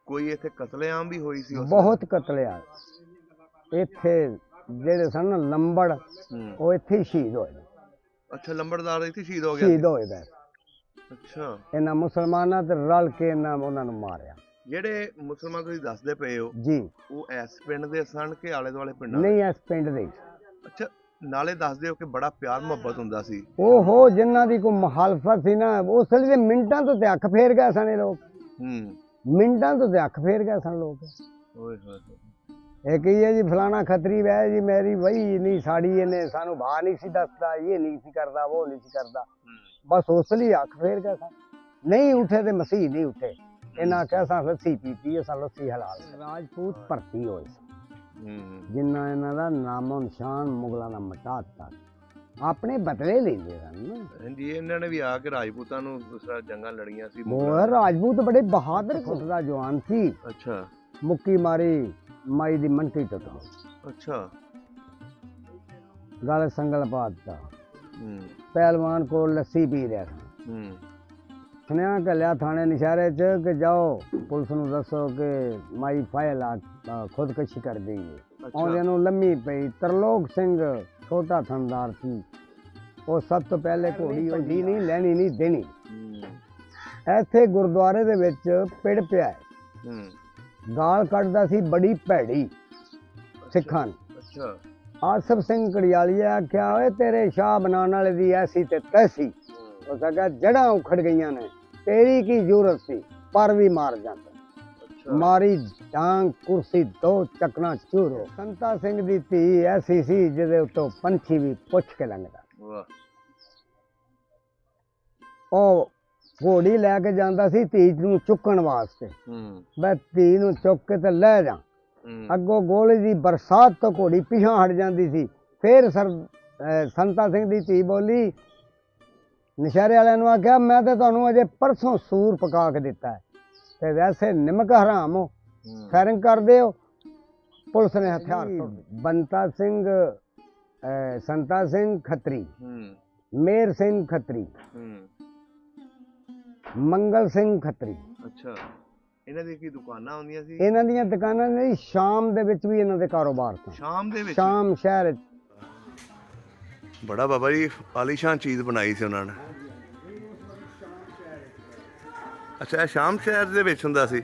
ਕੋਈ ਇੱਥੇ ਕਤਲੇਆਮ ਵੀ ਹੋਈ ਸੀ ਉਸ बहुत कतलेआम इत्थे जेड़े सन ना लंबड़ ਵੇਲੇ? वो इत्थे ही शहीद होए ਅੱਛਾ ਲੰਬੜਦਾਰ ਇੱਥੇ ਸ਼ਹੀਦ ਹੋ ਗਿਆ शहीद ਸੀ। होए दा ਅੱਛਾ इन्हां मुसलमानां ते रल के इन्हां उन्हां नूं मारिया ਜਿਹੜੇ ਮੁਸਲਮਾਨ ਤੁਸੀਂ ਦੱਸਦੇ ਪਏ ਹੋ जी ਉਹ ਇਸ ਪਿੰਡ ਦੇ ਸਨ ਕਿ ਆਲੇ ਦੁਆਲੇ ਪਿੰਡਾਂ ਦੇ? नहीं इस पिंड दे ਅੱਛਾ ਨਾਲੇ ਦੱਸਦੇ ਹੋ ਕਿ ਬੜਾ ਪਿਆਰ ਮੁਹੱਬਤ ਹੁੰਦਾ ਸੀ। ओहो जिन्हां दी कोई मुखालफत सी ना उस ਵੇਲੇ ते मिंटां तो ते अख फेर गए सन ये लोग ਹੂੰ मिंटां तो ते अख फेर गए सन लोग ਓਏ ਹੋਏ ਹੋਏ। एक ही है जी फलाना खतरी वह जी मेरी वही नहीं साड़ी इन्हें सानू भा नहीं सी दसदा ये नहीं सी करदा वो नहीं सी करदा बस उस लिए अख फेर गए सन नहीं उठे ते मसीह नहीं उठे इन्हां आख्या असां लस्सी पीती असां लस्सी हलाल राजपूत भर्ती होए ਹੂੰ जिन्ना इन्हां दा नामो निशान मुगलां दा मिटा दित्ता अपने बदले लेंदे सन ना ਹਾਂਜੀ ਇਹਨਾਂ ਨੇ ਵੀ ਆ ਕੇ ਰਾਜਪੂਤਾਂ ਨੂੰ ਦੂਸਰਾ ਜੰਗਾਂ ਲੜੀਆਂ ਸੀ वो राजपूत बड़े बहादुर फुट दा जवान सी ਅੱਛਾ मुक्की मारी माई दी मंटी टुट ਅੱਛਾ गल संगल पा दित्ता ਹੂੰ पहलवान को लस्सी पी रहा था ਹੂੰ सुनिया घलिया थाने नशहरे च कि जाओ पुलिस नूं दसो कि माई फाइल खुदकशी कर गई है आउंदे नूं लम्मी पई तरलोक सिंह छोटा थनदार सी वो सब तो पहले घोड़ी होंदी नहीं लैनी नहीं देनी ਹੂੰ ਇੱਥੇ ਗੁਰਦੁਆਰੇ ਦੇ ਵਿੱਚ ਪਿੜ ਪਿਆ ਹੂੰ ਗਾਲ ਕੱਢਦਾ ਸੀ ਬੜੀ ਭੈੜੀ ਸਿੱਖਾਂ ਨੂੰ ਅੱਛਾ ਆਸਫ ਸਿੰਘ ਕੜਿਆਲੀਆ ਆਖਿਆ ਓਏ ਤੇਰੇ ਸ਼ਾਹ ਬਣਾਉਣ ਵਾਲੇ ਦੀ ਐਸੀ ਤੇ ਤੈਸੀ ਉਹ ਕਹਿੰਦਾ ਜੜਾਂ ਉਖੜ ਗਈਆਂ ਨੇ ਤੇਰੀ ਕੀ ਜ਼ਰੂਰਤ ਸੀ ਪਰ ਵੀ ਮਾਰ ਜਾਂਦਾ ਅੱਛਾ ਮਾਰੀ ਡਾਂਗ ਕੁਰਸੀ ਦੋ ਚੱਕਣਾ ਚੂਰੋ ਸੰਤਾ ਸਿੰਘ ਦੀ ਧੀ ਐਸੀ ਸੀ ਜਿਹਦੇ ਉੱਤੋਂ ਪੰਛੀ ਵੀ ਪੁੱਛ ਕੇ ਲੰਘਦਾ ਵਾਹ ਉਹ ਘੋੜੀ ਲੈ ਕੇ ਜਾਂਦਾ ਸੀ ਧੀ ਨੂੰ ਚੁੱਕਣ ਵਾਸਤੇ ਹੂੰ ਮੈਂ ਧੀ ਨੂੰ ਚੁੱਕ ਕੇ ਤੇ ਲੈ ਜਾ ਹੂੰ ਅੱਗੋਂ ਗੋਲੀ ਦੀ ਬਰਸਾਤ ਤੋਂ ਘੋੜੀ ਪਿਛਾਂ ਹਟ ਜਾਂਦੀ ਸੀ ਫਿਰ ਸੰਤਾ ਸਿੰਘ ਦੀ ਧੀ ਬੋਲੀ ਨਸ਼ਹਿਰੇ ਵਾਲਿਆਂ ਨੂੰ ਆਖਿਆ ਮੈਂ ਤਾਂ ਤੁਹਾਨੂੰ ਅਜੇ ਪਰਸੋਂ ਸੂਰ ਪਕਾ ਕੇ ਦਿੱਤਾ ਹੈ ਤੇ ਵੈਸੇ ਨਿਮਕ ਹਰਾਮ ਹੋ ਫੈਰਿੰਗ ਕਰਦੇ ਹੋ ਪੁਲਿਸ ਨੇ ਹਥਿਆਰ ਤੋੜ ਦਿੱਤੇ। ਬੰਤਾ ਸਿੰਘ ਸੰਤਾ ਸਿੰਘ ਖੱਤਰੀ ਹੂੰ ਮੇਰ ਸਿੰਘ ਖੱਤਰੀ ਹੂੰ ਮੰਗਲ ਸਿੰਘ ਖੱਤਰੀ ਅੱਛਾ ਇਹਨਾਂ ਦੀ ਕੀ ਦੁਕਾਨਾਂ ਹੁੰਦੀਆਂ ਸੀ? ਇਹਨਾਂ ਦੀਆਂ ਦੁਕਾਨਾਂ ਨੇ ਸ਼ਾਮ ਦੇ ਵਿੱਚ ਵੀ ਇਹਨਾਂ ਦੇ ਕਾਰੋਬਾਰ ਤੋਂ ਸ਼ਾਮ ਦੇ ਵਿੱਚ ਸ਼ਾਮ ਸ਼ਹਿਰ 'ਚ ਬੜਾ ਬਾਬਾ ਜੀ ਆਲੀਸ਼ਾਨ ਚੀਜ਼ ਬਣਾਈ ਸੀ ਉਹਨਾਂ ਨੇ। ਅੱਛਾ ਇਹ ਸ਼ਾਮ ਸ਼ਹਿਰ ਦੇ ਵਿੱਚ ਹੁੰਦਾ ਸੀ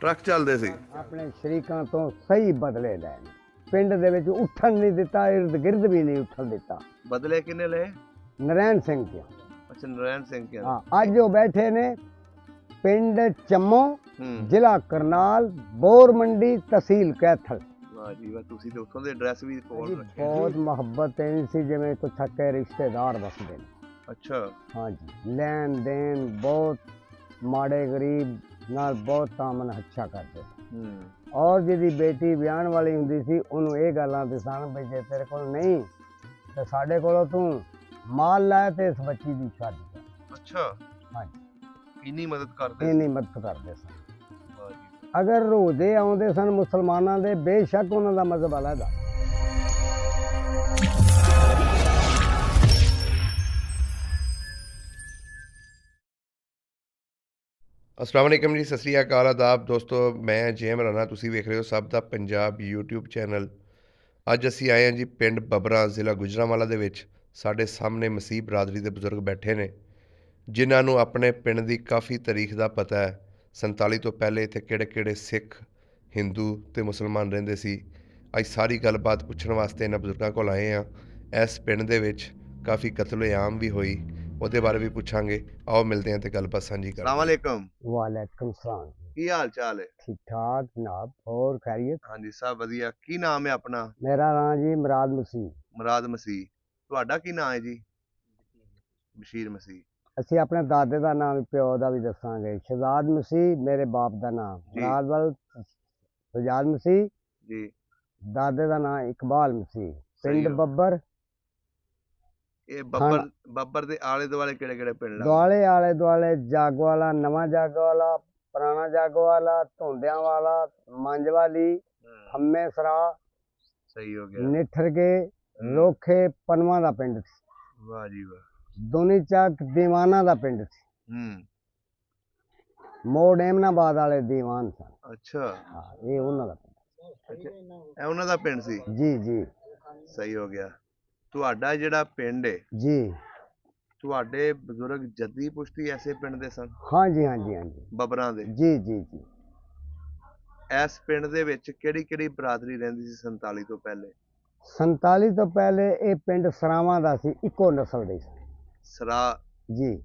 ਟਰੱਕ ਚੱਲਦੇ ਸੀ ਆਪਣੇ ਸ਼ਰੀਕਾਂ ਤੋਂ ਸਹੀ ਬਦਲੇ ਲੈਣ ਪਿੰਡ ਦੇ ਵਿੱਚ ਉੱਠਣ ਨਹੀਂ ਦਿੱਤਾ ਇਰਦ ਗਿਰਦ ਵੀ ਨਹੀਂ ਉੱਠਣ ਦਿੱਤਾ ਬਦਲੇ ਕਿੰਨੇ ਲਏ? ਨਰੈਣ ਸਿੰਘ ਜੀ ਅੱਛਾ ਨਰੈਣ ਸਿੰਘ ਕੇ ਹਾਂ ਅੱਜ ਉਹ ਬੈਠੇ ਨੇ ਪਿੰਡ ਚੰਮੋ ਹੂੰ ਜ਼ਿਲ੍ਹਾ ਕਰਨਾਲ ਬੋਰ ਮੰਡੀ ਤਹਿਸੀਲ ਕੈਥਲ ਵਾਹ ਜੀ ਵਾਹ ਤੁਸੀਂ ਤੇ ਉੱਥੋਂ ਦੇ ਐਡਰੈਸ ਵੀ ਕੋਲ ਰੱਖੇ। ਬਹੁਤ ਮੁਹੱਬਤ ਐਂ ਸੀ ਜਿਵੇਂ ਕੋਈ ਥੱਕੇ ਰਿਸ਼ਤੇਦਾਰ ਵਸਦੇ ਨੇ ਅੱਛਾ ਹਾਂਜੀ ਲੈਣ ਦੇਣ ਬਹੁਤ ਮਾੜੇ ਗਰੀਬ ਨਾਲ ਬਹੁਤ ਤਾਮਨ ਅੱਛਾ ਕਰਦੇ ਹੂੰ ਔਰ ਜਿਹਦੀ ਬੇਟੀ ਵਿਆਹਣ ਵਾਲੀ ਹੁੰਦੀ ਸੀ ਉਹਨੂੰ ਇਹ ਗੱਲਾਂ ਤੇ ਸਨ ਵੀ ਜੇ ਤੇਰੇ ਕੋਲ ਨਹੀਂ ਤੇ ਸਾਡੇ ਕੋਲੋਂ ਤੂੰ ਮਾਲ ਲੈ ਤੇ ਇਸ ਬੱਚੀ ਦੀ ਸ਼ਾਦੀ ਕਰ ਅੱਛਾ ਹਾਂਜੀ ਇੰਨੀ ਮਦਦ ਕਰਦੇ ਇੰਨੀ ਮਦਦ ਕਰਦੇ ਸਨ ਵਾਹ ਜੀ ਅਗਰ ਰੋਜ਼ੇ ਆਉਂਦੇ ਸਨ ਮੁਸਲਮਾਨਾਂ ਦੇ ਬੇਸ਼ੱਕ ਉਹਨਾਂ ਦਾ ਮਜ਼ਹਬ ਅਲੱਗਾ अस्सलाम वालेकुम जी सत श्री अकाल आदाब दोस्तों मैं जेम राणा ਤੁਸੀਂ ਵੇਖ ਰਹੇ ਹੋ ਸਭ ਦਾ ਪੰਜਾਬ YouTube ਚੈਨਲ ਅੱਜ ਅਸੀਂ ਆਏ ਹਾਂ ਜੀ ਪਿੰਡ ਬੱਬਰਾ ਜ਼ਿਲ੍ਹਾ ਗੁਜਰਾਂਵਾਲਾ ਦੇ ਵਿੱਚ ਸਾਡੇ ਸਾਹਮਣੇ ਮਸੀਹ ਬਰਾਦਰੀ ਦੇ ਬਜ਼ੁਰਗ ਬੈਠੇ ਨੇ ਜਿਨ੍ਹਾਂ ਨੂੰ ਆਪਣੇ ਪਿੰਡ ਦੀ ਕਾਫੀ ਤਾਰੀਖ ਦਾ ਪਤਾ ਹੈ 47 ਤੋਂ ਪਹਿਲੇ ਇੱਥੇ ਕਿਹੜੇ-ਕਿਹੜੇ ਸਿੱਖ ਹਿੰਦੂ ਤੇ ਮੁਸਲਮਾਨ ਰਹਿੰਦੇ ਸੀ ਅੱਜ ਸਾਰੀ ਗੱਲਬਾਤ ਪੁੱਛਣ ਵਾਸਤੇ ਇਹਨਾਂ ਬਜ਼ੁਰਗਾਂ ਕੋਲ ਆਏ ਹਾਂ ਇਸ ਪਿੰਡ ਦੇ ਵਿੱਚ ਕਾਫੀ ਕਤਲੇਆਮ ਵੀ ਹੋਈ ਉਹਦੇ ਬਾਰੇ ਵੀ ਪੁੱਛਾਂਗੇ ਆਓ ਮਿਲਦੇ ਹਾਂ ਤੇ ਗੱਲਬਾਤ ਸਾਂਝੀ ਕਰਾਂਗੇ। अस्सलाम वालेकुम ਵਾਲੇਕੁਮ ਸਲਾਮ ਕੀ ਹਾਲ ਚਾਲ ਹੈ? ਠੀਕ ਠਾਕ ਜਨਾਬ ਹੋਰ ਖੈਰੀਅਤ ਹਾਂਜੀ ਸਭ ਵਧੀਆ ਕੀ ਨਾਮ ਹੈ ਆਪਣਾ? ਮੇਰਾ ਨਾਮ ਜੀ ਮੁਰਾਦ ਮਸੀਹ ਮੁਰਾਦ ਮਸੀਹ ਤੁਹਾਡਾ ਕੀ ਨਾਮ ਹੈ ਜੀ? ਬਸ਼ੀਰ ਮਸੀਹ ਅਸੀਂ ਆਪਣੇ ਦਾਦੇ ਦਾ ਨਾਮ ਪਿਓ ਦਾ ਵੀ ਦੱਸਾਂਗੇ ਸ਼ਹਜ਼ਾਦ ਮਸੀਹ ਮੇਰੇ ਬਾਪ ਦਾ ਨਾਮ ਜੀ। ਮੁਰਾਦ ਵਾਲ ਸ਼ਹਜ਼ਾਦ ਮਸੀਹ ਜੀ ਦਾਦੇ ਦਾ ਨਾਮ ਇਕਬਾਲ ਮਸੀਹ ਸਹੀ ਪਿੰਡ ਹੋ। ਬੱਬਰ ਇਹ ਬੱਬਰ ਦੇ ਆਲੇ ਦੁਆਲੇ ਕਿਹੜੇ ਕਿਹੜੇ ਪਿੰਡ ਲੱਗਦੇ? ਦੁਆਲੇ ਆਲੇ ਦੁਆਲੇ ਜਾਗੋਵਾਲਾ ਨਵਾਂ ਜਾਗੋਵਾਲਾ ਪੁਰਾਣਾ ਜਾਗੋਵਾਲਾ ਧੁੰਦਿਆਂ ਵਾਲਾ ਮੰਝਵਾਲੀ ਖੰਮੇ ਸਰਾ ਸਹੀ ਹੋ ਗਿਆ ਨਿਠਰਗੇ ਲੋਖੇ ਪਨਵਾ ਦਾ ਪਿੰਡ ਸੀ ਵਾਹ ਜੀ ਵਾਹ ਦੋਨੀ ਚੱਕ ਦੀਵਾਨਾ ਦਾ ਪਿੰਡ ਸੀ ਹੂੰ ਮੋੜ ਐਮਨਾਬਾਦ ਵਾਲੇ ਦੀਵਾਨ ਸਨ। ਅੱਛਾ ਹਾਂ ਇਹ ਉਹਨਾਂ ਦਾ ਅੱਛਾ, ਇਹ ਉਹਨਾਂ ਦਾ ਪਿੰਡ ਸੀ। ਜੀ ਜੀ ਸਹੀ ਹੋ ਗਿਆ। ਤੁਹਾਡਾ ਜਿਹੜਾ ਪਿੰਡ ਹੈ, ਜੀ। ਤੁਹਾਡੇ ਬਜ਼ੁਰਗ ਜੱਦੀ ਪੁਸ਼ਤੀ ਐਸੇ ਪਿੰਡ ਦੇ ਸਨ, ਹਾਂਜੀ ਹਾਂਜੀ ਹਾਂਜੀ ਬੱਬਰਾਂ ਦੇ। ਜੀ ਜੀ ਜੀ। ਇਸ ਪਿੰਡ ਦੇ ਵਿੱਚ ਕਿਹੜੀ ਕਿਹੜੀ ਬਰਾਦਰੀ ਰਹਿੰਦੀ ਸੀ 47 ਤੋਂ ਪਹਿਲੇ? 47 ਤੋਂ ਪਹਿਲੇ ਇਹ ਪਿੰਡ ਸਰਾਵਾਂ ਦਾ ਸੀ, ਇੱਕੋ ਨਸਲ ਦੇ ਸੀ। ਸਰਾ ਜੀ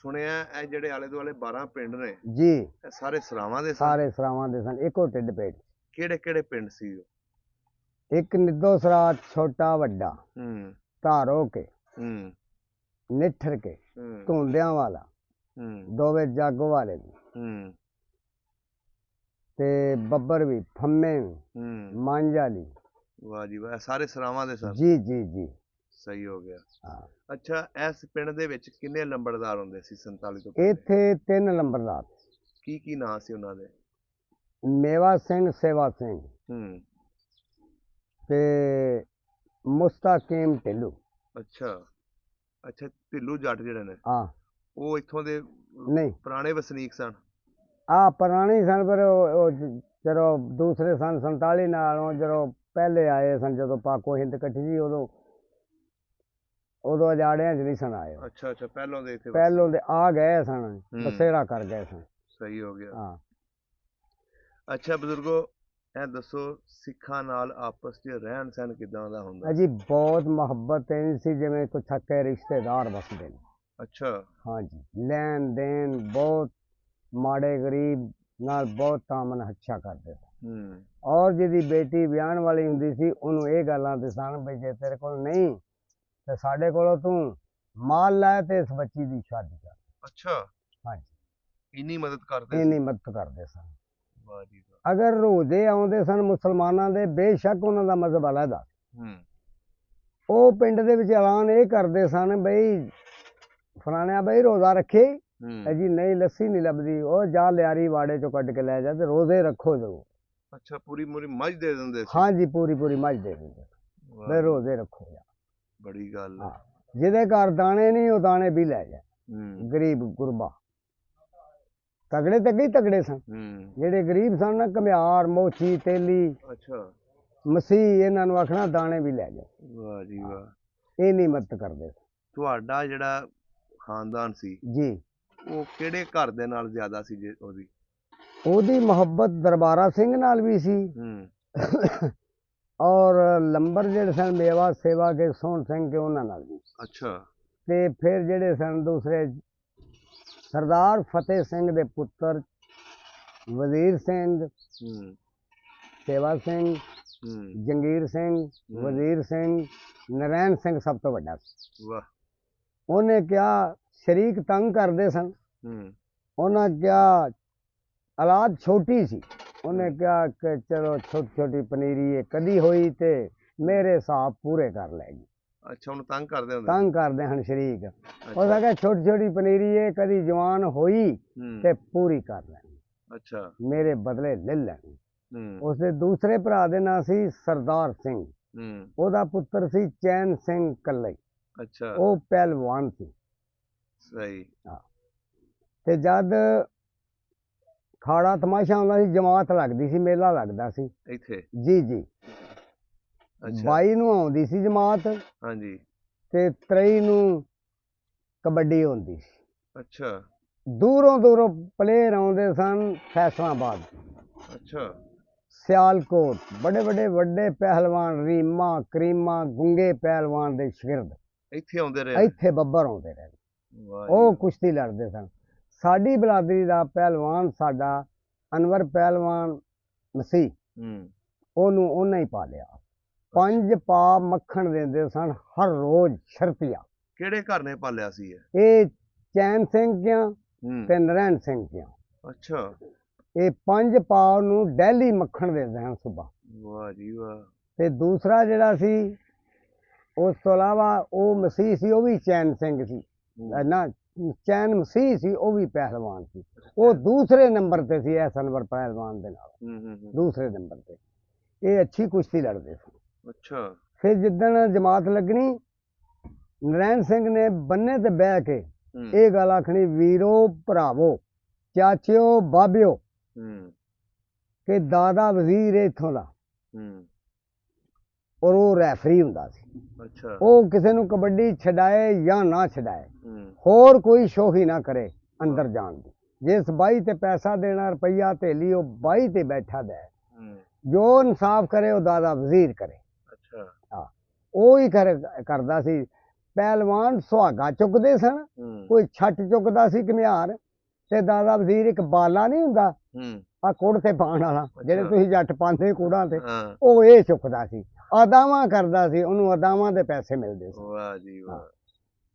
ਸੁਣਿਆ ਇਹ ਜਿਹੜੇ ਆਲੇ ਦੁਆਲੇ 12 ਪਿੰਡ ਨੇ, ਜੀ ਇਹ ਸਾਰੇ ਸਰਾਵਾਂ ਦੇ ਸਨ। ਸਾਰੇ ਸਰਾਵਾਂ ਦੇ ਸਨ, ਇੱਕੋ ਢਿੱਡ ਪੇਟ। ਕਿਹੜੇ ਕਿਹੜੇ ਪਿੰਡ ਸੀ ਉਹ? ਇੱਕ ਨਿੱਦੋ ਸਰਾ, ਛੋਟਾ ਵੱਡਾ, ਹੂੰ ਧਾਰੋ ਕੇ, ਹੂੰ ਨਿੱਠਰ ਕੇ, ਹੂੰ ਧੁੰਦਿਆਂ ਵਾਲਾ, ਹੂੰ ਦੋਵੇਂ ਜਾਗੋ ਵਾਲੇ ਵੀ, ਹੂੰ ਤੇ ਬੱਬਰ ਵੀ, ਫੰਮੇ ਵੀ, ਹੂੰ। ਮੰਝ ਵਾਲੀ। ਵਾਹ ਜੀ ਵਾਹ, ਇਹ ਸਾਰੇ ਸਰਾਵਾਂ ਦੇ ਸਨ। ਜੀ ਜੀ ਜੀ। ਸਹੀ ਹੋ ਗਿਆ। ਹਾਂ ਅੱਛਾ, ਇਸ ਪਿੰਡ ਦੇ ਵਿੱਚ ਕਿੰਨੇ ਲੰਬੜਦਾਰ ਹੁੰਦੇ ਸੀ 47 ਤੋਂ ਪਹਿਲੇ? ਇੱਥੇ 3 ਨੰਬਰਦਾਰ, ਕੀ ਕੀ ਨਾਂ ਸੀ ਉਹਨਾਂ ਦੇ? ਮੇਵਾ ਸਿੰਘ, ਸੇਵਾ ਸਿੰਘ ਹੂੰ ਤੇ ਮੁਸਤਾਕੀਮ ਢਿੱਲੂ। ਅੱਛਾ ਅੱਛਾ, ਢਿੱਲੂ ਜੱਟ ਜਿਹੜੇ ਨੇ ਹਾਂ ਉਹ ਇੱਥੋਂ ਦੇ ਨਹੀਂ, ਪੁਰਾਣੇ ਵਸਨੀਕ ਸਨ। ਆ ਪੁਰਾਣੀ ਸਨ, ਪਰ ਉਹ ਜਦੋਂ ਦੂਸਰੇ ਸਨ 47 ਨਾਲੋਂ ਜਦੋਂ ਪਹਿਲੇ ਆਏ ਸਨ, ਜਦੋਂ ਪਾਕੋ ਹਿੰਦ ਇਕੱਠੀ ਸੀ, ਉਦੋਂ ਅਜਾੜਿਆਂ 'ਚ ਨਹੀਂ ਸਨ ਆਏ। ਅੱਛਾ ਅੱਛਾ, ਪਹਿਲੋਂ ਦੇ ਇੱਥੇ ਪਹਿਲੋਂ ਦੇ ਆ ਗਏ ਸਨ, ਬਸੇਰਾ ਕਰ ਗਏ ਸਨ। ਸਹੀ ਹੋ ਗਿਆ। ਹਾਂ ਅੱਛਾ ਬਜ਼ੁਰਗੋ, ਇਹ ਦੱਸੋ ਸਿੱਖਾਂ ਨਾਲ ਆਪਸ 'ਚ ਰਹਿਣ ਸਹਿਣ ਕਿੱਦਾਂ ਦਾ ਹੁੰਦਾ? ਅਜੀ ਬਹੁਤ ਮੁਹੱਬਤ ਨਹੀਂ ਸੀ, ਜਿਵੇਂ ਕੋਈ ਥੱਕੇ ਰਿਸ਼ਤੇਦਾਰ ਵਸਦੇ ਨੇ। ਅੱਛਾ ਹਾਂਜੀ, ਲੈਣ ਦੇਣ ਬਹੁਤ, ਮਾੜੇ ਗਰੀਬ ਨਾਲ ਬਹੁਤ ਤਾਮਨ ਅੱਛਾ ਕਰਦੇ ਸਨ। ਹੂੰ ਔਰ ਜਿਹਦੀ ਬੇਟੀ ਵਿਆਹਣ ਵਾਲੀ ਹੁੰਦੀ ਸੀ, ਉਹਨੂੰ ਇਹ ਗੱਲਾਂ ਤੇ ਸਨ ਵੀ ਜੇ ਤੇਰੇ ਕੋਲ ਨਹੀਂ ਤੇ ਸਾਡੇ ਕੋਲੋਂ ਤੂੰ ਮਾਲ ਲੈ ਤੇ ਇਸ ਬੱਚੀ ਦੀ ਸ਼ਾਦੀ ਕਰ। ਅੱਛਾ, ਹਾਂਜੀ, ਇੰਨੀ ਮਦਦ ਕਰਦੇ ਇੰਨੀ ਸੀ। ਮਦਦ ਕਰਦੇ ਸਨ। ਵਾਹ ਜੀ ਵਾਹ। ਅਗਰ ਰੋਜ਼ੇ ਆਉਂਦੇ ਸਨ ਮੁਸਲਮਾਨਾਂ ਦੇ, ਬੇਸ਼ੱਕ ਉਹਨਾਂ ਦਾ ਮਜ਼ਹਬ ਅਲੱਗਾ, ਹੂੰ ਉਹ ਪਿੰਡ ਦੇ ਵਿੱਚ ਐਲਾਨ ਇਹ ਕਰਦੇ ਸਨ ਬਈ ਫਲਾਣਿਆ ਬਈ ਰੋਜ਼ਾ ਰੱਖੇ। ਹੂੰ ਜੀ ਨਹੀਂ, ਲੱਸੀ ਨਹੀਂ ਲੱਭਦੀ, ਉਹ ਜਾ ਲਿਆਰੀ ਵਾੜੇ ਚੋਂ ਕੱਢ ਕੇ ਲੈ ਜਾ ਤੇ ਰੋਜ਼ੇ ਰੱਖੋ ਜ਼ਰੂਰ। ਅੱਛਾ, ਪੂਰੀ ਮੂਰੀ ਮੱਝ ਦੇ ਦਿੰਦੇ ਸੀ। ਹਾਂਜੀ, ਪੂਰੀ ਪੂਰੀ ਮੱਝ ਦੇ ਦਿੰਦੇ ਵਾਹ ਬਈ ਜੀ, ਰੋਜ਼ੇ ਰੱਖੋ ਯਾਰ। ਬੜੀ ਗੱਲ ਹੈ। ਹਾਂ, ਜਿਹਦੇ ਘਰ ਦਾਣੇ ਨਹੀਂ ਉਹ ਦਾਣੇ ਵੀ ਲੈ ਜਾ, ਹੂੰ ਗਰੀਬ ਗੁਰਬਾ। ਤਗੜੇ ਤੇ ਅੱਗੇ ਤਗੜੇ ਸਨ, ਹੂੰ ਜਿਹੜੇ ਗਰੀਬ ਸਨ ਨਾ, ਘਮਿਆਰ, ਮੋਚੀ, ਤੇਲੀ, ਅੱਛਾ, ਮਸੀਹ, ਇਹਨਾਂ ਨੂੰ ਆਖਣਾ ਦਾਣੇ ਵੀ ਲੈ ਜਾ। ਵਾਹ ਜੀ ਵਾਹ। ਇਹ ਨਹੀਂ ਮਦਦ ਕਰਦੇ ਤੁਹਾਡਾ ਜਿਹੜਾ ਖਾਨਦਾਨ ਸੀ, ਜੀ। ਉਹ ਕਿਹੜੇ ਘਰ ਦੇ ਨਾਲ ਜ਼ਿਆਦਾ ਸੀ ਜੇ ਉਹਦੀ? ਉਹਦੀ ਮੁਹੱਬਤ ਦਰਬਾਰਾ ਸਿੰਘ ਨਾਲ ਵੀ ਸੀ, ਹੂੰ ਔਰ ਲੰਬਰ ਜਿਹੜੇ ਸਨ ਮੇਵਾ ਸੇਵਾ ਕੇ, ਸੋਹਣ ਸਿੰਘ ਕੇ, ਉਹਨਾਂ ਨਾਲ ਵੀ। ਅੱਛਾ ਤੇ ਫਿਰ ਜਿਹੜੇ ਸਨ ਦੂਸਰੇ, ਸਰਦਾਰ ਫਤਿਹ ਸਿੰਘ ਦੇ ਪੁੱਤਰ ਵਜ਼ੀਰ ਸਿੰਘ, ਹੂੰ ਸੇਵਾ ਸਿੰਘ, ਹੂੰ ਜੰਗੀਰ ਸਿੰਘ, ਵਜ਼ੀਰ ਸਿੰਘ, ਨਰੈਣ ਸਿੰਘ ਸਭ ਤੋਂ ਵੱਡਾ ਸੀ। ਵਾਹ। ਉਹਨੇ ਕਿਹਾ, ਸ਼ਰੀਕ ਤੰਗ ਕਰਦੇ ਸਨ, ਹੂੰ ਉਹਨਾਂ ਕਿਹਾ ਔਲਾਦ ਛੋਟੀ ਸੀ, ਉਹਨੇ ਕਿਹਾ ਕਿ ਚਲੋ ਛੋਟੀ ਛੋਟੀ ਪਨੀਰੀ ਇਹ ਕਦੀ ਹੋਈ ਤੇ ਮੇਰੇ ਹਿਸਾਬ ਪੂਰੇ ਕਰ ਲੈਗੀ। ਅੱਛਾ, ਉਹਨੂੰ ਤੰਗ ਕਰਦੇ ਹੁੰਦੇ ਤੰਗ ਕਰਦੇ ਹਨ ਸ਼ਰੀਕ। ਸੀ। ਉਹ ਕਹਿੰਦਾ ਛੋਟੀ ਛੋਟੀ ਪਨੀਰੀ ਇਹ ਕਦੀ ਜਵਾਨ ਹੋਈ ਹੂੰ ਤੇ ਪੂਰੀ ਕਰ ਲੈਣੀ, ਅੱਛਾ ਮੇਰੇ ਬਦਲੇ ਲੈ ਲੈਣੀ। ਹੂੰ ਉਸਦੇ ਦੂਸਰੇ ਭਰਾ ਦੇ ਨਾਂ ਸੀ ਸਰਦਾਰ ਸਿੰਘ, ਹੂੰ ਉਹਦਾ ਪੁੱਤਰ ਸੀ ਚੈਨ ਸਿੰਘ ਕੱਲਈ, ਅੱਛਾ ਉਹ ਪਹਿਲਵਾਨ ਸੀ। ਸਹੀ। ਤੇ ਜਦ ਖਾੜਾ ਤਮਾਸ਼ਾ ਹੁੰਦਾ ਸੀ, ਜਮਾਤ ਲੱਗਦੀ ਸੀ, ਮੇਲਾ ਲੱਗਦਾ ਸੀ। ਇੱਥੇ ਜੀ ਜੀ। ਅੱਛਾ 22 ਨੂੰ ਆਉਂਦੀ ਸੀ ਜਮਾਤ, ਹਾਂਜੀ ਤੇ 23 ਨੂੰ ਕਬੱਡੀ ਹੁੰਦੀ ਸੀ। ਅੱਛਾ ਦੂਰੋਂ ਦੂਰੋਂ ਪਲੇਅਰ ਆਉਂਦੇ ਸਨ, ਫੈਸਲਾਬਾਦ, ਅੱਛਾ ਸਿਆਲਕੋਟ, ਬੜੇ ਬੜੇ ਵੱਡੇ ਪਹਿਲਵਾਨ, ਰੀਮਾ, ਕਰੀਮਾ, ਗੁੰਗੇ ਪਹਿਲਵਾਨ ਦੇ ਸ਼ਗਿਰਦ ਇੱਥੇ ਆਉਂਦੇ ਰਹੇ। ਇੱਥੇ ਬੱਬਰ ਆਉਂਦੇ ਰਹੇ, ਵਾਹ ਉਹ ਜੀ ਕੁਸ਼ਤੀ ਲੜਦੇ ਸਨ। ਸਾਡੀ ਬਰਾਦਰੀ ਦਾ ਪਹਿਲਵਾਨ ਸਾਡਾ ਅਨਵਰ ਪਹਿਲਵਾਨ ਮਸੀਹ, ਹੂੰ ਉਹਨੂੰ ਉਹਨਾਂ ਹੀ ਪਾਲਿਆ। 5 ਪਾ ਮੱਖਣ ਦਿੰਦੇ ਸਨ ਹਰ ਰੋਜ਼ ਸ਼ਰਤੀਆ। ਕਿਹੜੇ ਘਰ ਨੇ ਪਾਲਿਆ ਸੀ ਇਹ? ਇਹ ਚੈਨ ਸਿੰਘ ਕਿਆਂ ਹੂੰ ਤੇ ਨਰੈਣ ਸਿੰਘ ਕਿਆਂ, ਅੱਛਾ ਇਹ 5 ਪਾ ਨੂੰ ਡੈਲੀ ਮੱਖਣ ਦਿੰਦੇ ਹਨ ਸੁਬਾ। ਵਾਹ ਜੀ ਵਾਹ। ਤੇ ਦੂਸਰਾ ਜਿਹੜਾ ਸੀ, ਉਸ ਤੋਂ ਇਲਾਵਾ ਉਹ ਮਸੀਹ ਸੀ, ਉਹ ਵੀ ਚੈਨ ਸਿੰਘ ਸੀ ਨਾ, ਚੈਨ ਮਸੀਹ ਸੀ, ਉਹ ਵੀ ਪਹਿਲਵਾਨ ਸੀ। ਉਹ ਦੂਸਰੇ ਨੰਬਰ ਤੇ ਸੀ ਐਸ ਅਨਵਰ ਪਹਿਲਵਾਨ ਦੇ ਨਾਲ, ਹੂੰ ਦੂਸਰੇ ਨੰਬਰ ਤੇ। ਇਹ ਅੱਛੀ ਕੁਸ਼ਤੀ ਲੜਦੇ ਸੀ। ਅੱਛਾ ਫਿਰ ਜਿੱਦਣ ਜਮਾਤ ਲੱਗਣੀ, ਨਰੈਣ ਸਿੰਘ ਨੇ ਬੰਨੇ ਤੇ ਬਹਿ ਕੇ ਹੂੰ ਇਹ ਗੱਲ ਆਖਣੀ, ਵੀਰੋ ਭਰਾਵੋ ਚਾਚਿਓ ਬਾਬਿਓ ਹੂੰ ਕਿ ਦਾਦਾ ਵਜ਼ੀਰ ਇੱਥੋਂ ਦਾ, ਹੂੰ ਔਰ ਉਹ ਰੈਫਰੀ ਹੁੰਦਾ ਸੀ। ਅੱਛਾ ਉਹ ਕਿਸੇ ਨੂੰ ਕਬੱਡੀ ਛਡਾਏ ਜਾਂ ਨਾ ਛਡਾਏ, ਹੂੰ ਹੋਰ ਕੋਈ ਸ਼ੋਖੀ ਨਾ ਕਰੇ ਅੰਦਰ ਜਾਣ ਦੀ। ਜਿਸ ਬਾਈ ਤੇ ਪੈਸਾ ਦੇਣਾ, ਰੁਪਈਆ ਧੇਲੀ, ਉਹ ਬਾਈ ਤੇ ਬੈਠਾ ਦੇ। ਹੂੰ ਜੋ ਇਨਸਾਫ ਕਰੇ ਉਹ ਦਾਦਾ ਵਜ਼ੀਰ ਕਰੇ। ਅੱਛਾ ਹਾਂ, ਉਹ ਹੀ ਕਰਦਾ ਸੀ। ਪਹਿਲਵਾਨ ਸੁਹਾਗਾ ਚੁੱਕਦੇ ਸਨ, ਹੂੰ ਕੋਈ ਛੱਟ ਚੁੱਕਦਾ ਸੀ ਘੁਮਿਆਰ, ਤੇ ਦਾਦਾ ਵਜ਼ੀਰ ਇੱਕ ਬਾਲਾ ਨਹੀਂ ਹੁੰਦਾ ਹੂੰ ਆ ਕੁੜ ਤੇ ਪਾਉਣ ਵਾਲਾ, ਜਿਹੜੇ ਅੱਛਾ। ਤੁਸੀਂ ਜੱਟ ਪਾਉਂਦੇ ਕੁੜਾਂ ਤੇ, ਹਾਂ ਉਹ ਇਹ ਚੁੱਕਦਾ ਸੀ। ਅਦਾਵਾਂ ਕਰਦਾ ਸੀ, ਉਹਨੂੰ ਅਦਾਵਾਂ ਦੇ ਪੈਸੇ ਮਿਲਦੇ ਸੀ। ਵਾਹ ਜੀ ਵਾਹ।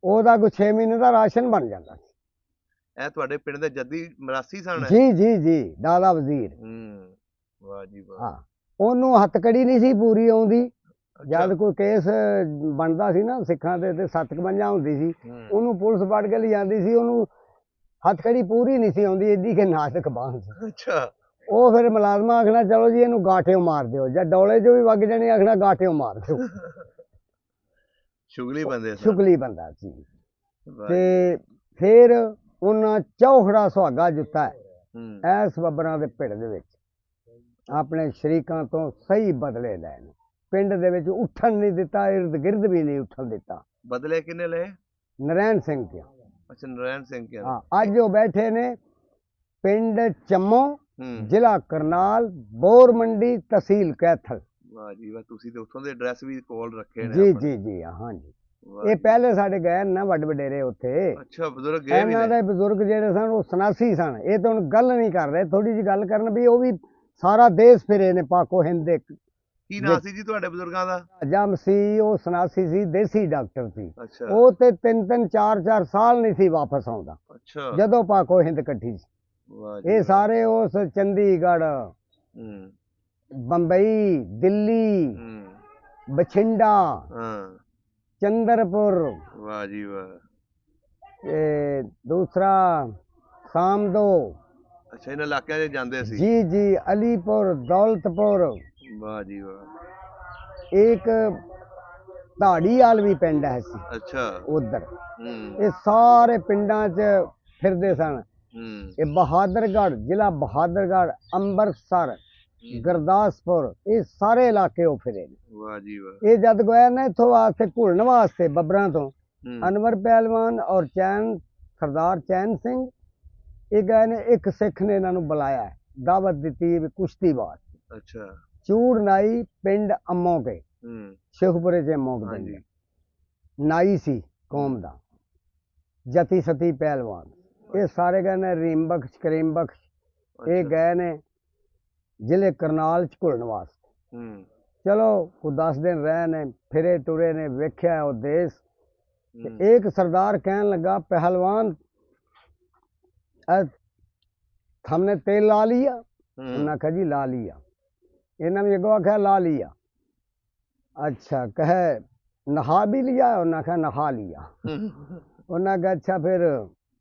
ਉਹਦਾ ਕੋਈ 6 ਮਹੀਨੇ ਦਾ ਰਾਸ਼ਨ ਬਣ ਜਾਂਦਾ ਸੀ। ਇਹ ਤੁਹਾਡੇ ਪਿੰਡ ਦੇ ਜੱਦੀ ਮਰਾਸੀ ਸਨ? ਜੀ ਜੀ ਜੀ, ਦਾਦਾ ਵਜ਼ੀਰ। ਵਾਹ ਜੀ ਵਾਹ। ਹਾਂ, ਉਹਨੂੰ ਹੱਥਕੜੀ ਨਹੀਂ ਸੀ ਪੂਰੀ ਆਉਂਦੀ। ਅੱਛਾ। ਜਦ ਕੋਈ ਕੇਸ ਬਣਦਾ ਸੀ ਨਾ ਸਿੱਖਾਂ ਦੇ, ਤੇ 57 ਹੁੰਦੀ ਸੀ, ਹੂੰ ਉਹਨੂੰ ਪੁਲਿਸ ਫੜ ਕੇ ਲਿਜਾਂਦੀ ਸੀ। ਉਹਨੂੰ ਹੱਥਕੜੀ ਪੂਰੀ ਨਹੀਂ ਸੀ ਆਉਂਦੀ, ਏਡੀ ਕਿ ਨਾਜ਼ੁਕ ਬਾਂਹ ਸੀ। ਅੱਛਾ ਉਹ ਫਿਰ ਮੁਲਾਜ਼ਮਾਂ ਆਖਣਾ ਚਲੋ ਜੀ ਇਹਨੂੰ ਗਾਟਿਓ ਮਾਰ ਦਿਓ, ਜਾਂ ਡੋਲੇ 'ਚੋਂ ਵੀ ਵਗ ਜਾਣੀ, ਆਖਣਾ ਗਾਟਿਓ ਮਾਰ ਦਿਓ। ਸ਼ੁਗਲੀ ਬੰਦੇ ਸਨ। ਸ਼ੁਗਲੀ ਬੰਦਾ ਸੀ। ਵਾਹ ਜੀ। ਤੇ ਫਿਰ ਉਹਨਾਂ ਚੌਖੜਾ ਸੁਹਾਗਾ ਜੁੱਤਾ ਹੂੰ ਐਸ ਬੱਬਰਾਂ ਦੇ ਪਿੰਡ ਦੇ ਵਿੱਚ ਆਪਣੇ ਸ਼ਰੀਕਾਂ ਤੋਂ ਸਹੀ ਬਦਲੇ ਲੈਣ। ਪਿੰਡ ਦੇ ਵਿੱਚ ਉੱਠਣ ਨਹੀਂ ਦਿੱਤਾ, ਇਰਦ ਗਿਰਦ ਵੀ ਨਹੀਂ ਉੱਠਣ ਦਿੱਤਾ। ਬਦਲੇ ਕਿੰਨੇ ਲਏ? ਨਰੈਣ ਸਿੰਘ ਕਿਆ। ਅੱਛਾ ਨਰੈਣ ਸਿੰਘ ਕਿਹਾ। ਹਾਂ, ਅੱਜ ਉਹ ਬੈਠੇ ਨੇ ਪਿੰਡ ਚੰਮੋ, ਹੂੰ ਜ਼ਿਲ੍ਹਾ ਕਰਨਾਲ, ਬੋਰ ਮੰਡੀ, ਤਹਿਸੀਲ ਕੈਥਲ। ਵਾਹ ਜੀ ਵਾਹ, ਤੁਸੀਂ ਤੇ ਉੱਥੋਂ ਦੇ ਐਡਰੈਸ ਵੀ ਕੋਲ ਰੱਖੇ ਨੇ ਜੀ ਆਪਣੇ। ਜੀ ਜੀ, ਹਾਂਜੀ। ਵਾਹ ਇਹ ਜੀ। ਪਹਿਲੇ ਸਾਡੇ ਗਏ ਨਾ ਵੱਡ ਵਡੇਰੇ ਉੱਥੇ। ਅੱਛਾ ਬਜ਼ੁਰਗ ਗਏ ਵੀ ਇਹਨਾਂ ਨੇ। ਦੇ ਬਜ਼ੁਰਗ ਜਿਹੜੇ ਸਨ ਉਹ ਸਨਾਸੀ ਸਨ। ਇਹ ਤਾਂ ਹੁਣ ਗੱਲ ਨਹੀਂ ਕਰ ਰਹੇ, ਥੋੜੀ ਜਿਹੀ ਗੱਲ ਕਰਨ ਵੀ ਉਹ ਵੀ ਸਾਰਾ ਦੇਸ਼ ਫਿਰੇ ਨੇ ਪਾਕੋ ਹਿੰਦ ਦੇ। ਕੀ ਨਾਂ ਸੀ ਜੀ ਤੁਹਾਡੇ ਬਜ਼ੁਰਗਾਂ ਦਾ? ਜਮ ਸੀ, ਉਹ ਸਨਾਸੀ ਸੀ, ਦੇਸੀ ਡਾਕਟਰ ਸੀ। ਅੱਛਾ ਉਹ ਤੇ 3-3 4-4 ਸਾਲ ਨਹੀਂ ਸੀ ਵਾਪਸ ਆਉਂਦਾ ਅੱਛਾ। ਜਦੋਂ ਪਾਕੋ ਹਿੰਦ ਇਕੱਠੀ ਸੀ। ਵਾਹ ਜੀ ਇਹ ਵਾਹ। ਸਾਰੇ ਉਸ ਚੰਡੀਗੜ੍ਹ, ਹੂੰ ਬੰਬਈ, ਦਿੱਲੀ, ਹੂੰ ਬਠਿੰਡਾ, ਹਾਂ ਚੰਦਰਪੁਰ, ਵਾਹ ਜੀ ਵਾਹ। ਤੇ ਦੂਸਰਾ ਸਾਮਦੋ, ਅੱਛਾ ਇਹਨਾਂ ਇਲਾਕਿਆਂ 'ਚ ਜਾਂਦੇ ਸੀ। ਜੀ ਜੀ, ਅਲੀਪੁਰ, ਦੌਲਤਪੁਰ, ਵਾਹ ਜੀ ਵਾਹ। ਇੱਕ ਧਾੜੀਵਾਲ ਵੀ ਪਿੰਡ ਹੈ ਸੀ ਅੱਛਾ ਉਧਰ। ਹੂੰ ਇਹ ਸਾਰੇ ਪਿੰਡਾਂ 'ਚ ਫਿਰਦੇ ਸਨ। ਹੂੰ ਇਹ ਬਹਾਦਰਗੜ੍ਹ, ਜ਼ਿਲ੍ਹਾ ਬਹਾਦਰਗੜ੍ਹ, ਅੰਮ੍ਰਿਤਸਰ, ਗੁਰਦਾਸਪੁਰ, ਇਹ ਸਾਰੇ ਇਲਾਕੇ ਉਹ ਫਿਰੇ ਨੇ। ਵਾਹ ਜੀ ਵਾਹ। ਇਹ ਜਦ ਗਏ ਨਾ ਇੱਥੋਂ ਵਾਸਤੇ ਘੁਲਣ ਵਾਸਤੇ ਬੱਬਰਾਂ ਤੋਂ, ਹੂੰ ਅਨਵਰ ਪਹਿਲਵਾਨ ਔਰ ਚੈਨ, ਸਰਦਾਰ ਚੈਨ ਸਿੰਘ, ਇਹ ਗਏ ਨੇ। ਇੱਕ ਸਿੱਖ ਨੇ ਇਹਨਾਂ ਨੂੰ ਬੁਲਾਇਆ, ਦਾਵਤ ਦਿੱਤੀ ਵੀ ਕੁਸ਼ਤੀ ਬਾਤ। ਅੱਛਾ ਚੂੜ ਨਾਈ ਪਿੰਡ ਅੰਮੋ ਕੇ, ਹੂੰ ਸ਼ੇਖਪੁਰੇ 'ਚ ਅੰਮੋ ਹਾਂਜੀ ਕੇ ਨਾਈ ਸੀ ਕੌਮ ਦਾ, ਜਤੀ ਸਤੀ ਪਹਿਲਵਾਨ। ਇਹ ਸਾਰੇ ਗਏ ਨੇ ਰੀਮ ਬਖਸ਼, ਕਰੀਮ ਬਖਸ਼, ਇਹ ਅੱਛਾ। ਗਏ ਨੇ ਜ਼ਿਲ੍ਹੇ ਕਰਨਾਲ 'ਚ ਘੁਲਣ ਵਾਸਤੇ। ਹੂੰ ਚਲੋ ਕੋਈ 10 ਦਿਨ ਰਹੇ ਨੇ, ਫਿਰੇ ਟੁਰੇ ਨੇ, ਵੇਖਿਆ ਉਹ ਦੇਸ਼। ਹੂੰ ਤੇ ਇੱਕ ਸਰਦਾਰ ਕਹਿਣ ਲੱਗਾ, ਪਹਿਲਵਾਨ हमने तेल ला लिया? उन्होंने कहा जी ला लिया। इन्होंने भी अगो आख्या ला लिया। अच्छा, कहे नहा भी लिया? उन्होंने कहा नहा लिया। उन्होंने कहा अच्छा फिर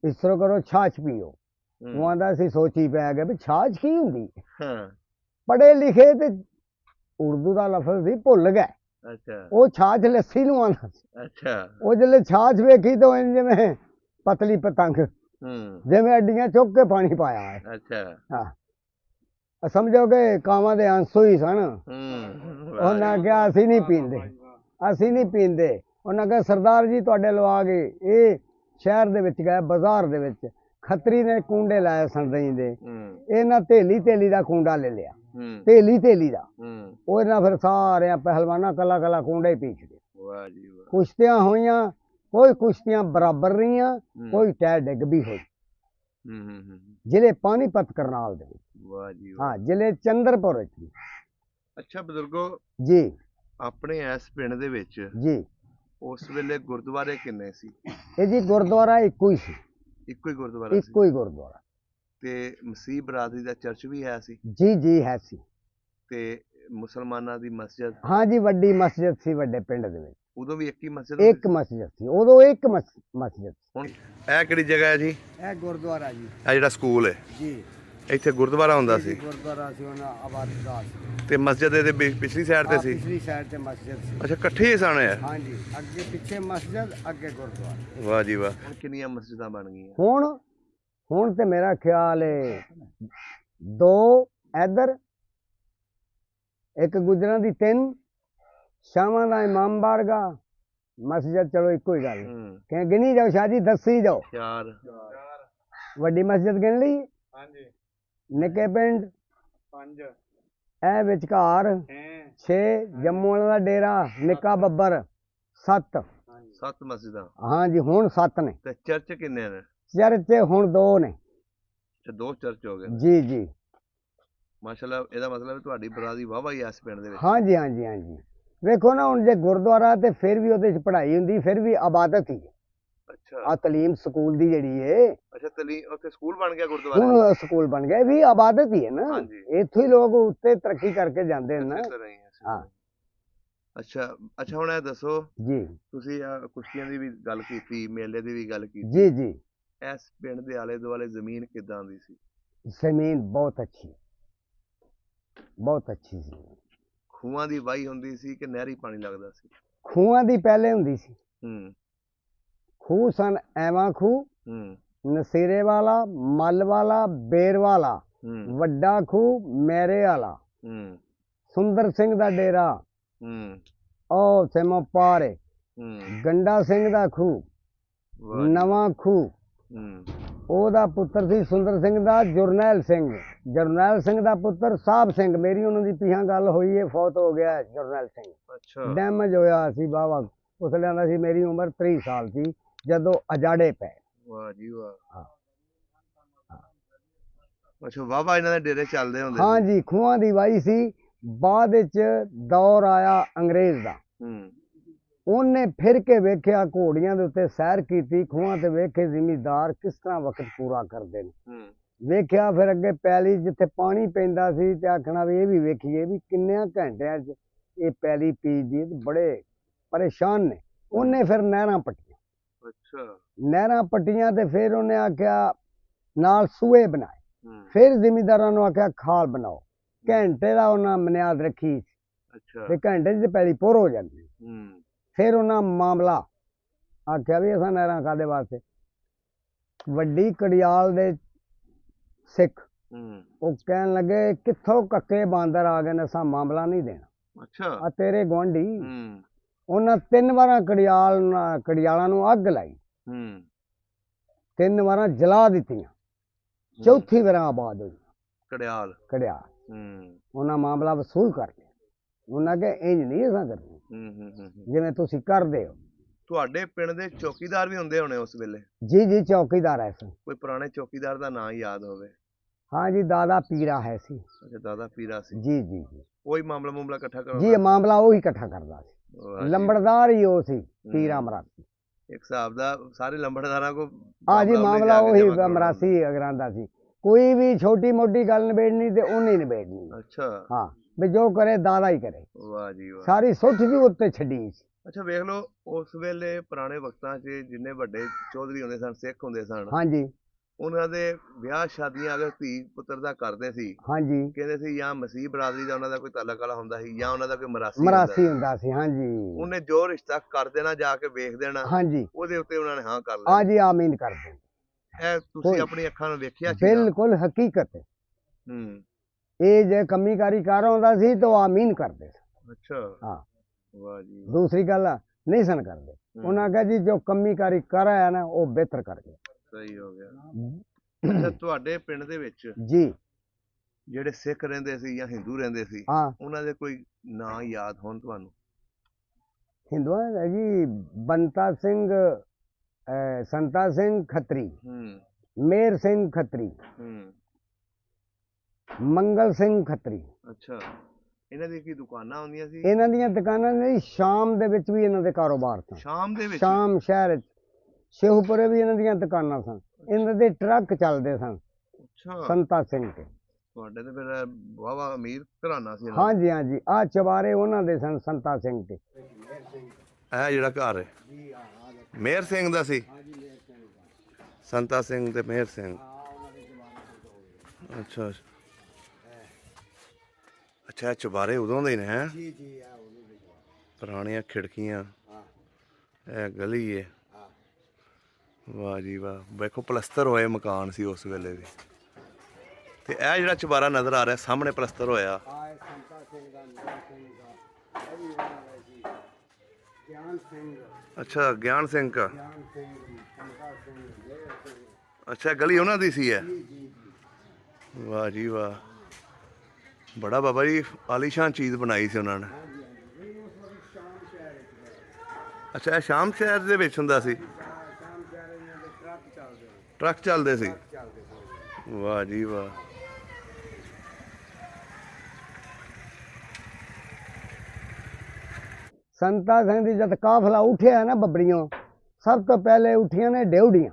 इस तरह करो, छाछ पियो। वो आंदा सी सोची पै गया भी छाछ की हुंदी। पढ़े लिखे ते उर्दू का लफज सी भुल गए। अच्छा वो छाछ लस्सी नूं आंदा सी। अच्छा वो जिले छाछ वेखी तो जिवें पतली पतंग, जिवें अड्डियां चुक के पानी पाया है। अच्छा हाँ, समझो कि कावां दे आंसू ही सन। उन्हें कहा असीं नहीं पींदे, असीं नहीं पींदे। उन्हें कहा सरदार जी तुहाडे लवा गए। ये शहर दे विच गए, बाजार दे विच खतरी ने कूंडे लाए सन दही दे। इन्हां धेली धेली दा कूंडा ले लिया, धेली धेली दा। ਉਹ ਇਹਨਾਂ ਫਿਰ ਸਾਰਿਆਂ ਪਹਿਲਵਾਨਾਂ ਕੱਲਾ ਕੱਲਾ ਕੂੰਡਾ ਹੀ ਪੀ ਛੱਡਿਆ। ਵਾਹ ਜੀ ਵਾਹ। ਕੁਸ਼ਤੀਆਂ ਹੋਈਆਂ, ਕੋਈ ਕੁਸ਼ਤੀਆਂ ਬਰਾਬਰ ਰਹੀਆਂ, ਕੋਈ ਟਹਿ ਡਿੱਗ ਵੀ ਹੋਈ। ਜ਼ਿਲ੍ਹੇ ਪਾਣੀਪਤ ਕਰਨਾਲ ਦੇ ਵਿੱਚ। ਵਾਹ ਜੀ ਵਾਹ। ਹਾਂ, ਜ਼ਿਲ੍ਹੇ ਚੰਦਰਪੁਰ ਵਿੱਚ ਵੀ। ਅੱਛਾ ਬਜ਼ੁਰਗੋ, ਜੀ ਆਪਣੇ ਇਸ ਪਿੰਡ ਦੇ ਵਿੱਚ ਜੀ, ਉਸ ਵੇਲੇ ਗੁਰਦੁਆਰੇ ਕਿੰਨੇ ਸੀ? ਇਹ ਜੀ ਗੁਰਦੁਆਰਾ ਇੱਕੋ ਹੀ ਸੀ, ਇੱਕੋ ਹੀ ਗੁਰਦੁਆਰਾ ਸੀ? ਇੱਕੋ ਹੀ ਗੁਰਦੁਆਰਾ। ਤੇ ਮਸੀਹ ਬਰਾਦਰੀ ਦਾ ਚਰਚ ਵੀ ਹੈ ਸੀ? ਜੀ ਜੀ ਹੈ ਸੀ। ਤੇ ਮੁਸਲਮਾਨਾਂ ਦੀ ਮਸਜਿਦ? ਹਾਂ ਜੀ, ਵੱਡੀ ਮਸਜਿਦ ਸੀ ਵੱਡੇ ਪਿੰਡ ਦੇ ਵਿੱਚ। ਉਦੋਂ ਵੀ ਇੱਕ ਹੀ ਮਸਜਿਦ ਇੱਕ ਮਸਜਿਦ ਸੀ ਉਦੋਂ, ਇੱਕ ਮਸਜਿਦ। ਹੁਣ ਇਹ ਕਿਹੜੀ ਜਗ੍ਹਾ ਹੈ ਜੀ? ਇਹ ਗੁਰਦੁਆਰਾ ਜੀ। ਇਹ ਜਿਹੜਾ ਸਕੂਲ ਹੈ, ਜੀ ਇੱਥੇ ਗੁਰਦੁਆਰਾ ਹੁੰਦਾ ਸੀ? ਗੁਰਦੁਆਰਾ ਸੀ ਉਹਨਾਂ ਆਬਾਦਗਾਹ ਸੀ। ਤੇ ਮਸਜਿਦ ਇਹਦੇ ਪਿਛਲੀ ਸਾਈਡ ਤੇ ਸੀ? ਪਿਛਲੀ ਸਾਈਡ ਤੇ ਮਸਜਿਦ ਸੀ। ਅੱਛਾ, ਇਕੱਠੇ ਹੀ ਸਨ ਇਹ? ਹਾਂ ਜੀ, ਅੱਗੇ ਪਿੱਛੇ ਮਸਜਿਦ, ਅੱਗੇ ਗੁਰਦੁਆਰਾ। ਵਾਹ ਜੀ ਵਾਹ। ਹੁਣ ਕਿੰਨੀਆਂ ਮਸਜਿਦਾਂ ਬਣ ਗਈਆਂ? ਹੁਣ ਤੇ ਮੇਰਾ ਖਿਆਲ ਹੈ 2 ਇੱਧਰ, ਇੱਕ ਗੁਜਰਾਂ ਦੀ 3, ਸ਼ਾਮਾਂ ਦਾ ਇਮਾਮ ਬਾਰਗਾਹ, ਮਸਜਿਦ ਚਲੋ ਇੱਕੋ ਹੀ ਗੱਲ ਕਿ ਗਿਣੀ ਜਾਓ ਸ਼ਾਹ ਜੀ, ਦੱਸੀ ਜਾਓ। 4 ਵੱਡੀ ਮਸਜਿਦ ਗਿਣ ਲਈ, ਹਾਂਜੀ ਨਿੱਕੇ ਪਿੰਡ 5 ਇਹ ਵਿਚਕਾਰ 6, ਜੰਮੂ ਵਾਲਾ ਦਾ ਡੇਰਾ ਨਿੱਕਾ ਬੱਬਰ 7। 7 ਮਸਜਿਦਾਂ ਹਾਂਜੀ ਹੁਣ 7 ਨੇ। ਤੇ ਚਰਚ ਕਿੰਨੇ ਨੇ? ਚਰਚ ਹੁਣ 2 ਨੇ। ਤੇ 2 ਚਰਚ ਹੋ ਗਏ। ਜੀ ਜੀ ਮਾਸ਼ਾਅੱਲਾ, ਇਹਦਾ ਮਤਲਬ ਹੈ ਤੁਹਾਡੀ ਬਰਾਦਰੀ ਵਾਹਵਾ ਹੀ ਐ ਇਸ ਪਿੰਡ ਦੇ ਵਿੱਚ। ਹਾਂਜੀ ਹਾਂਜੀ ਹਾਂਜੀ। ਵੇਖੋ ਨਾ ਹੁਣ ਜੇ ਗੁਰਦੁਆਰਾ ਤੇ ਫਿਰ ਵੀ ਉਹਦੇ ਚ ਪੜ੍ਹਾਈ ਹੁੰਦੀ, ਫਿਰ ਵੀ ਇਬਾਦਤ ਹੀ ਹੈ। ਅੱਛਾ ਆ ਤਲੀਮ ਸਕੂਲ ਦੀ ਜਿਹੜੀ ਏ, ਅੱਛਾ, ਤਲੀ ਉੱਥੇ ਸਕੂਲ ਬਣ ਗਿਆ ਗੁਰਦੁਆਰੇ ਹੁਣ ਸਕੂਲ ਬਣ ਗਿਆ, ਇਹ ਵੀ ਇਬਾਦਤ ਹੀ ਹੈ ਨਾ। ਹਾਂਜੀ। ਇੱਥੋਂ ਹੀ ਲੋਕ ਉੱਤੇ ਤਰੱਕੀ ਕਰਕੇ ਜਾਂਦੇ ਨੇ ਨਾ। ਇਸੇ ਤਰ੍ਹਾਂ ਹੀ ਹੈ, ਇਸੇ ਹਾਂ। ਤਰ੍ਹਾਂ ਹੀ। ਅੱਛਾ ਅੱਛਾ, ਹੁਣ ਇਹ ਦੱਸੋ, ਜੀ ਤੁਸੀਂ ਕੁਸ਼ਤੀਆਂ ਦੀ ਵੀ ਗੱਲ ਕੀਤੀ, ਮੇਲੇ ਦੀ ਵੀ ਗੱਲ ਕੀਤੀ, ਜੀ ਜੀ। ਇਸ ਪਿੰਡ ਦੇ ਆਲੇ ਦੁਆਲੇ ਜ਼ਮੀਨ ਕਿੱਦਾਂ ਦੀ ਸੀ? ਜ਼ਮੀਨ ਬਹੁਤ ਅੱਛੀ, ਬਹੁਤ ਅੱਛੀ ਸੀ। ਖੂਹਾਂ ਦੀ ਵਾਹੀ ਹੁੰਦੀ ਸੀ ਕਿ ਨਹਿਰੀ ਪਾਣੀ ਲੱਗਦਾ ਸੀ? ਖੂਹਾਂ ਦੀ ਪਹਿਲੇ ਹੁੰਦੀ ਸੀ। ਹੂੰ ਖੂਹ ਸਨ ਐਵਾਂ ਖੂਹ, ਹੂੰ ਨਸੀਰੇ ਵਾਲਾ, ਮੱਲ ਵਾਲਾ, ਬੇਰ ਵਾਲਾ, ਹੂੰ ਵੱਡਾ ਖੂਹ ਮੇਰੇ ਵਾਲਾ, ਹੂੰ ਸੁੰਦਰ ਸਿੰਘ ਦਾ ਡੇਰਾ, ਹੂੰ ਉਹ ਸੇਮੋ ਪਾਰੇ, ਹੂੰ ਗੰਡਾ ਸਿੰਘ ਦਾ ਖੂਹ, ਵਾਹ ਜੀ, ਨਵਾਂ ਖੂਹ, ਹੂੰ ਉਹਦਾ ਪੁੱਤਰ ਸੀ ਸੁੰਦਰ ਸਿੰਘ ਦਾ ਜਰਨੈਲ ਸਿੰਘ, ਜਰਨੈਲ ਸਿੰਘ ਦਾ ਪੁੱਤਰ ਸਾਹਿਬ ਸਿੰਘ, ਮੇਰੀ ਉਹਨਾਂ ਦੀ ਪਿਛਾਂ ਗੱਲ ਹੋਈ ਹੈ, ਫੌਤ ਹੋ ਗਿਆ ਹੈ ਜਰਨੈਲ ਸਿੰਘ, ਅੱਛਾ ਡੈਮੇਜ ਹੋਇਆ ਸੀ ਬਾਵਾ। ਉਸ ਲਿਆਂਦਾ ਸੀ, ਮੇਰੀ ਉਮਰ 23 ਸਾਲ ਸੀ ਜਦੋਂ ਅਜਾੜੇ ਪਏ। ਵਾਹ ਜੀ ਵਾਹ। ਹਾਂ। ਅੱਛਾ, ਵਾਹਵਾ ਇਹਨਾਂ ਦੇ ਡੇਰੇ ਚੱਲਦੇ ਹੁੰਦੇ ਸੀ। ਹਾਂਜੀ ਖੂਹਾਂ ਦੀ ਵਾਈ ਸੀ। ਬਾਅਦ ਵਿੱਚ ਦੌਰ ਆਇਆ ਅੰਗਰੇਜ਼ ਦਾ, ਹੂੰ ਉਹਨੇ ਫਿਰ ਕੇ ਵੇਖਿਆ, ਘੋੜੀਆਂ ਦੇ ਉੱਤੇ ਸੈਰ ਕੀਤੀ, ਖੂਹਾਂ ਤੇ ਵੇਖੇ ਜ਼ਿਮੀਦਾਰ ਕਿਸ ਤਰ੍ਹਾਂ ਵਕਤ ਪੂਰਾ ਕਰਦੇ ਨੇ। ਹੂੰ ਵੇਖਿਆ ਫਿਰ ਅੱਗੇ ਪੈਲੀ ਜਿੱਥੇ ਪਾਣੀ ਪੈਂਦਾ ਸੀ ਤੇ ਆਖਣਾ ਵੀ ਇਹ ਵੀ ਵੇਖੀਏ ਵੀ ਕਿੰਨਿਆਂ ਘੰਟਿਆਂ 'ਚ ਇਹ ਪੈਲੀ ਪੀਦੀ, ਬੜੇ ਪਰੇਸ਼ਾਨ ਨੇ। ਉਹਨੇ ਫਿਰ ਨਹਿਰਾਂ ਪੱਟੀਆਂ, ਅੱਛਾ ਨਹਿਰਾਂ ਪੱਟੀਆਂ ਤੇ ਫਿਰ ਉਹਨੇ ਆਖਿਆ ਨਾਲ ਸੂਏ ਬਣਾਏ, ਹੂੰ ਫਿਰ ਜ਼ਿਮੀਦਾਰਾਂ ਨੂੰ ਆਖਿਆ ਖਾਲ ਬਣਾਓ। ਘੰਟੇ ਦਾ ਉਹਨਾਂ ਬੁਨਿਆਦ ਰੱਖੀ ਅੱਛਾ ਤੇ ਘੰਟੇ 'ਚ ਪੈਲੀ ਪੁਰ ਹੋ ਜਾਂਦੀ। ਹੂੰ ਫਿਰ ਉਹਨਾਂ ਮਾਮਲਾ ਆਖਿਆ ਵੀ ਅਸਾਂ ਨਹਿਰਾਂ ਕਾਹਦੇ ਵਾਸਤੇ। ਵੱਡੀ ਕੜਿਆਲ ਦੇ ਸਿੱਖ ਹੂੰ ਉਹ ਕਹਿਣ ਲੱਗੇ ਕਿੱਥੋਂ ਕੱਕੇ ਬਾਂਦਰ ਆ ਗਏ ਨੇ, ਅਸਾਂ ਮਾਮਲਾ ਨਹੀਂ ਦੇਣਾ, ਅੱਛਾ ਆ ਤੇਰੇ ਗੁਆਂਢੀ। ਹੂੰ ਉਹਨਾਂ 3 ਵਾਰਾਂ ਕੜਿਆਲਾਂ ਨੂੰ ਅੱਗ ਲਾਈ, ਹੂੰ 3 ਵਾਰਾਂ ਜਲਾ ਦਿੱਤੀਆਂ, ਚੌਥੀ ਵਾਰਾਂ ਆਬਾਦ ਹੋਈ ਕੜਿਆਲ। ਕੜਿਆਲ। ਹੂੰ ਉਹਨਾਂ ਮਾਮਲਾ ਵਸੂਲ ਕਰ ਲਿਆ। ਉਹਨਾਂ ਕਿ ਇੰਜ ਨਹੀਂ ਅਸਾਂ ਕਰਨੀ ਹੂੰ ਜਿਵੇਂ ਤੁਸੀਂ ਕਰਦੇ ਹੋ। ਤੁਹਾਡੇ ਪਿੰਡ ਦੇ ਚੌਕੀਦਾਰ ਵੀ ਹੁੰਦੇ ਹੋਣੇ ਉਸ ਵੇਲੇ? ਜੀ ਜੀ ਚੌਕੀਦਾਰ ਹੈ ਸਨ। ਕੋਈ ਪੁਰਾਣੇ ਚੌਕੀਦਾਰ ਦਾ ਨਾਂ ਯਾਦ ਹੋਵੇ? ਹਾਂ ਜੀ ਦਾਦਾ ਪੀਰਾ ਹੈ ਸੀ। ਅੱਛਾ, ਦਾਦਾ ਪੀਰਾ ਸੀ। ਜੀ ਜੀ ਜੀ ਕੋਈ ਮਾਮਲਾ ਇਕੱਠਾ ਜੀ, ਕਰਾਉਂਦਾ ਇਹ ਮਾਮਲਾ ਉਹੀ ਇਕੱਠਾ ਕਰਦਾ ਸੀ। ਵਾਹ ਜੀ। ਲੰਬੜਦਾਰ ਹੀ ਉਹ ਸੀ, ਪੀਰਾ ਮਰਾਸੀ। ਇੱਕ ਹਿਸਾਬ ਦਾ ਸਾਰੇ ਲੰਬੜਦਾਰਾਂ ਕੋ ਹਾਂ ਜੀ ਮਾਮਲਾ ਜਾ ਕੇ ਉਹੀ ਜਮ੍ਹਾਂ ਕਰਾਉਣਾ ਮਰਾਸੀ ਅਗਰਾਂਦਾ ਸੀ। ਕੋਈ ਵੀ ਛੋਟੀ ਮੋਟੀ ਗੱਲ ਨਿਬੇੜਨੀ ਤੇ ਉਹਨੇ ਨਿਬੇੜਨੀ। ਹੁੰਦਾ। ਅੱਛਾ ਹਾਂ ਵੀ ਜੋ ਕਰੇ ਦਾਦਾ ਹੀ ਕਰੇ, ਵਾਹ ਜੀ ਵਾਹ। ਸਾਰੀ ਸੁੱਠ ਜੀ ਉੱਤੇ ਛੱਡੀ ਸੀ। ਅੱਛਾ, ਵੇਖ ਲਓ ਉਸ ਵੇਲੇ ਪੁਰਾਣੇ ਵਕਤਾਂ 'ਚ ਜਿੰਨੇ ਵੱਡੇ ਚੌਧਰੀ ਹੁੰਦੇ ਸਨ, ਸਿੱਖ ਹੁੰਦੇ ਸਨ, ਹਾਂਜੀ ਉਹਨਾਂ ਦੇ ਵਿਆਹ ਸ਼ਾਦੀਆਂ ਅਗਰ ਧੀ ਪੁੱਤਰ ਦਾ ਕਰਦੇ ਸੀ, ਹਾਂਜੀ ਕਹਿੰਦੇ ਸੀ ਜਾਂ ਮਸੀਹ ਬਰਾਦਰੀ ਦਾ ਉਹਨਾਂ ਦਾ ਕੋਈ ਤਾਲੁਕ ਵਾਲਾ ਹੁੰਦਾ ਸੀ ਜਾਂ ਉਹਨਾਂ ਦਾ ਕੋਈ ਮਰਾਸੀ ਮਰਾਸੀ ਹੁੰਦਾ ਸੀ। ਹਾਂਜੀ ਉਹਨੇ ਜੋ ਰਿਸ਼ਤਾ ਕਰ ਦੇਣਾ, ਜਾ ਕੇ ਵੇਖ ਦੇਣਾ, ਹਾਂਜੀ ਉਹਦੇ ਉੱਤੇ ਉਹਨਾਂ ਨੇ ਹਾਂ ਕਰ ਹਾਂ ਲੈਣੀ। ਜੀ ਆਮੀਨ ਕਰਦੇ। ਇਹ ਤੁਸੀਂ ਕੋਈ- ਆਪਣੀ ਅੱਖਾਂ ਨਾਲ ਵੇਖਿਆ ਸੀ? ਬਿਲਕੁਲ ਹਕੀਕਤ ਹੈ। ਹੂੰ ਇਹ ਜੇ ਕੰਮੀਕਾਰੀ ਕਰ ਆਉਂਦਾ ਸੀ ਤਾਂ ਉਹ ਆਮੀਨ ਕਰਦੇ ਸੀ। ਅੱਛਾ ਹਾਂ ਵਾਹ ਜੀ ਵਾਹ। ਦੂਸਰੀ ਗੱਲ ਆ, ਨਹੀਂ ਸਨ ਕਰਦੇ। ਉਹਨਾਂ ਕਿਹਾ ਜੀ ਜੋ ਕੰਮੀਕਾਰੀ ਕਰ ਆਇਆ ਨਾ ਉਹ ਬਿਹਤਰ ਕਰ ਗਿਆ। ਸਹੀ ਹੋ ਗਿਆ। ਅੱਛਾ, ਤੁਹਾਡੇ ਪਿੰਡ ਦੇ ਵਿੱਚ ਜੀ ਜਿਹੜੇ ਸਿੱਖ ਰਹਿੰਦੇ ਸੀ ਜਾਂ ਹਿੰਦੂ ਰਹਿੰਦੇ ਸੀ, ਹਾਂ ਉਹਨਾਂ ਦੇ ਕੋਈ ਨਾਂ ਯਾਦ ਹੋਣ ਤੁਹਾਨੂੰ? ਹਿੰਦੂਆਂ ਦਾ ਜੀ ਬੰਤਾ ਸਿੰਘ, ਸੰਤਾ ਸਿੰਘ ਖੱਤਰੀ, ਹੂੰ ਮੇਰ ਸਿੰਘ ਖੱਤਰੀ, ਹੂੰ ਮੰਗਲ ਸਿੰਘ ਖੱਤਰੀ। ਅੱਛਾ, ਇਹਨਾਂ ਦੀ ਕੀ ਦੁਕਾਨਾਂ ਹੁੰਦੀਆਂ ਸੀ? ਇਹਨਾਂ ਦੀਆਂ ਦੁਕਾਨਾਂ ਨੇ ਜੀ, ਸ਼ਾਮ ਦੇ ਵਿੱਚ ਵੀ ਇਹਨਾਂ ਦੇ ਕਾਰੋਬਾਰ ਸਨ। ਸ਼ਾਮ ਦੇ ਵਿੱਚ? ਸ਼ਾਮ ਸ਼ਹਿਰ ਵਿੱਚ ਸ਼ੇਹੂਪੁਰੇ ਵੀ ਇਹਨਾਂ ਦੀਆਂ ਦੁਕਾਨਾਂ ਸਨ। ਇਹਨਾਂ ਦੇ ਟਰੱਕ ਚੱਲਦੇ ਸਨ ਅੱਛਾ, ਸੰਤਾ ਸਿੰਘ ਤੇ। ਤੁਹਾਡੇ ਤੇ ਫਿਰ ਵਾਹਵਾ ਅਮੀਰ ਘਰਾਣਾ ਸੀ ਇਹਨਾਂ ਦਾ। ਹਾਂਜੀ ਹਾਂਜੀ ਆਹ ਚਵਾਰੇ ਉਹਨਾਂ ਦੇ ਸਨ ਸੰਤਾ ਸਿੰਘ ਤੇ। ਇਹ ਜਿਹੜਾ ਘਰ ਹੈ ਮੇਹਰ ਸਿੰਘ ਦਾ ਸੀ? ਸੰਤਾ ਸਿੰਘ ਤੇ ਮੇਹਰ ਸਿੰਘ। ਅੱਛਾ ਅੱਛਾ ਅੱਛਾ, ਇਹ ਚੁਬਾਰੇ ਉਦੋਂ ਦੇ ਨੇ ਹੈ? ਜੀ ਜੀ ਪੁਰਾਣੀਆਂ ਖਿੜਕੀਆਂ, ਇਹ ਗਲੀ ਹੈ। ਵਾਹ ਜੀ ਵਾਹ, ਵੇਖੋ ਪਲਸਤਰ ਹੋਏ ਮਕਾਨ ਸੀ ਉਸ ਵੇਲੇ ਵੀ। ਤੇ ਇਹ ਜਿਹੜਾ ਚੁਬਾਰਾ ਨਜ਼ਰ ਆ ਰਿਹਾ ਸਾਹਮਣੇ ਪਲਸਤਰ ਹੋਇਆ। ਆਏ ਸੰਤਾ ਸਿੰਘ ਦਾ ਨਿਧਾਨ ਸਿੰਘ ਦਾ ਇਹ ਵੀ ਉਹਨਾਂ ਦਾ ਸੀ। ਗਿਆਨ ਸਿੰਘ ਅੱਛਾ, ਗਿਆਨ ਸਿੰਘ ਕਾ। ਗਿਆਨ ਸਿੰਘ ਸੰਤਾ ਸਿੰਘ ਜੇਰ ਸਿੰਘ ਅੱਛਾ, ਗਲੀ ਉਹਨਾਂ ਦੀ ਸੀ ਹੈ। ਜੀ ਜੀ ਜੀ। ਵਾਹ ਜੀ ਵਾਹ, ਬੜਾ ਬਾਬਾ ਜੀ ਆਲੀਸ਼ਾਨ ਚੀਜ਼ ਬਣਾਈ ਸੀ ਉਹਨਾਂ ਨੇ। ਹਾਂਜੀ ਹਾਂਜੀ ਇਹ ਉਸ ਵਾਰੀ ਸ਼ਾਮ ਸ਼ਹਿਰ ਵਿੱਚ ਗਏ। ਅੱਛਾ, ਇਹ ਸ਼ਾਮ ਸ਼ਹਿਰ ਦੇ ਵਿੱਚ ਹੁੰਦਾ ਸੀ। ਸ਼ਾਮ ਸ਼ਹਿਰ ਇਹਨਾਂ ਦੇ ਟਰੱਕ ਚੱਲਦੇ ਨੇ। ਟਰੱਕ ਚੱਲਦੇ ਸੀ। ਚੱਲਦੇ ਸੀ। ਵਾਹ ਜੀ ਵਾਹ। ਸੰਤਾ ਸਿੰਘ ਦੀ ਜਦ ਕਾਫਲਾ ਉੱਠਿਆ ਨਾ ਬੱਬਰੀਆਂ, ਸਭ ਤੋਂ ਪਹਿਲੇ ਉੱਠੀਆਂ ਨੇ ਡਿਉੜੀਆਂ।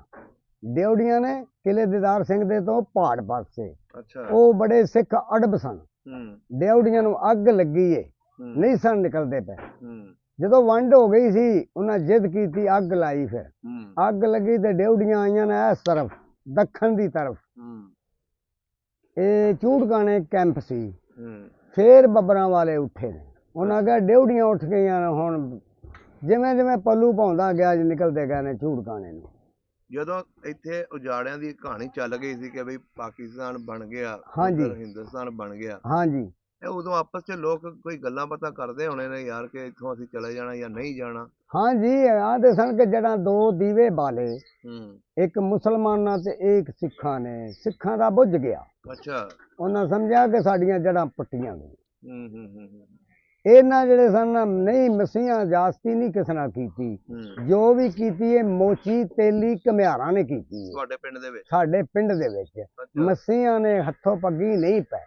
ਡਿਉੜੀਆਂ ਨੇ ਕਿਲੇ ਦੀਦਾਰ ਸਿੰਘ ਦੇ ਤੋਂ ਪਹਾੜ ਪਾਸੇ। ਅੱਛਾ। ਉਹ ਬੜੇ ਸਿੱਖ ਅੜਬ ਸਨ। ਹੂੰ ਡਿਉੜੀਆਂ ਨੂੰ ਅੱਗ ਲੱਗੀ ਏ, ਹੂੰ ਨਹੀਂ ਸਨ ਨਿਕਲਦੇ ਪਏ। ਹੂੰ ਜਦੋਂ ਵੰਡ ਹੋ ਗਈ ਸੀ, ਉਹਨਾਂ ਜਿੱਦ ਕੀਤੀ, ਅੱਗ ਲਾਈ। ਫਿਰ ਹੂੰ ਅੱਗ ਲੱਗੀ ਤੇ ਡਿਉੜੀਆਂ ਆਈਆਂ ਨੇ ਇਸ ਤਰਫ, ਦੱਖਣ ਦੀ ਤਰਫ। ਹੂੰ ਇਹ ਚੂੜਕਾਣੇ ਕੈਂਪ ਸੀ। ਹੂੰ ਫੇਰ ਬੱਬਰਾਂ ਵਾਲੇ ਉੱਠੇ ਨੇ, ਉਹਨਾਂ ਕਿਹਾ ਡਿਉੜੀਆਂ ਉੱਠ ਗਈਆਂ ਨੇ। ਹੁਣ ਜਿਵੇਂ ਜਿਵੇਂ ਪੱਲੂ ਪਾਉਂਦਾ ਗਿਆ ਜੀ, ਨਿਕਲਦੇ ਗਏ ਨੇ ਚੂੜਕਾਣੇ ਨੂੰ। ਜਦੋਂ ਇੱਥੇ ਉਜਾੜਿਆਂ ਦੀ ਕਹਾਣੀ ਚੱਲ ਗਈ ਸੀ ਕਿ ਬਈ ਪਾਕਿਸਤਾਨ ਬਣ ਗਿਆ, ਹਾਂਜੀ। ਉੱਧਰ ਹਿੰਦੁਸਤਾਨ ਬਣ ਗਿਆ, ਹਾਂਜੀ ਇਹ ਉਦੋਂ ਆਪਸ 'ਚ ਲੋਕ ਕੋਈ ਗੱਲਾਂ ਬਾਤਾਂ ਕਰਦੇ ਹੋਣੇ ਨੇ ਯਾਰ ਕਿ ਇੱਥੋਂ ਅਸੀਂ ਚਲੇ ਜਾਣਾ ਜਾਂ ਨਹੀਂ ਜਾਣਾ। ਹਾਂਜੀ, ਆਂਦੇ ਸਨ ਕਿ ਜਿਹੜਾ ਦੋ ਦੀਵੇ ਬਾਲੇ, ਹੂੰ ਇੱਕ ਮੁਸਲਮਾਨਾਂ ਤੇ ਇੱਕ ਸਿੱਖਾਂ ਨੇ, ਸਿੱਖਾਂ ਦਾ ਬੁੱਝ ਗਿਆ। ਅੱਛਾ। ਉਹਨਾਂ ਸਮਝਿਆ ਕਿ ਸਾਡੀਆਂ ਜੜ੍ਹਾਂ ਪੱਟੀਆਂ ਗਈਆਂ। ਹੂੰ ਇਹਨਾਂ ਜਿਹੜੇ ਸਨ ਨਹੀਂ ਮਸੀਹਾਂ ਜਾਸਤੀ ਨਹੀਂ ਕਿਸੇ ਨਾਲ ਕੀਤੀ। ਹੂੰ ਜੋ ਵੀ ਕੀਤੀ ਹੈ ਮੋਚੀ ਤੇਲੀ ਘੁਮਿਆਰਾਂ ਨੇ ਕੀਤੀ ਹੈ ਤੁਹਾਡੇ ਪਿੰਡ ਦੇ ਵਿੱਚ। ਸਾਡੇ ਪਿੰਡ ਦੇ ਵਿੱਚ। ਅੱਛਾ। ਮਸੀਹਾਂ ਨੇ ਹੱਥੋਂ ਪੱਗੀ ਨਹੀਂ ਪੈ।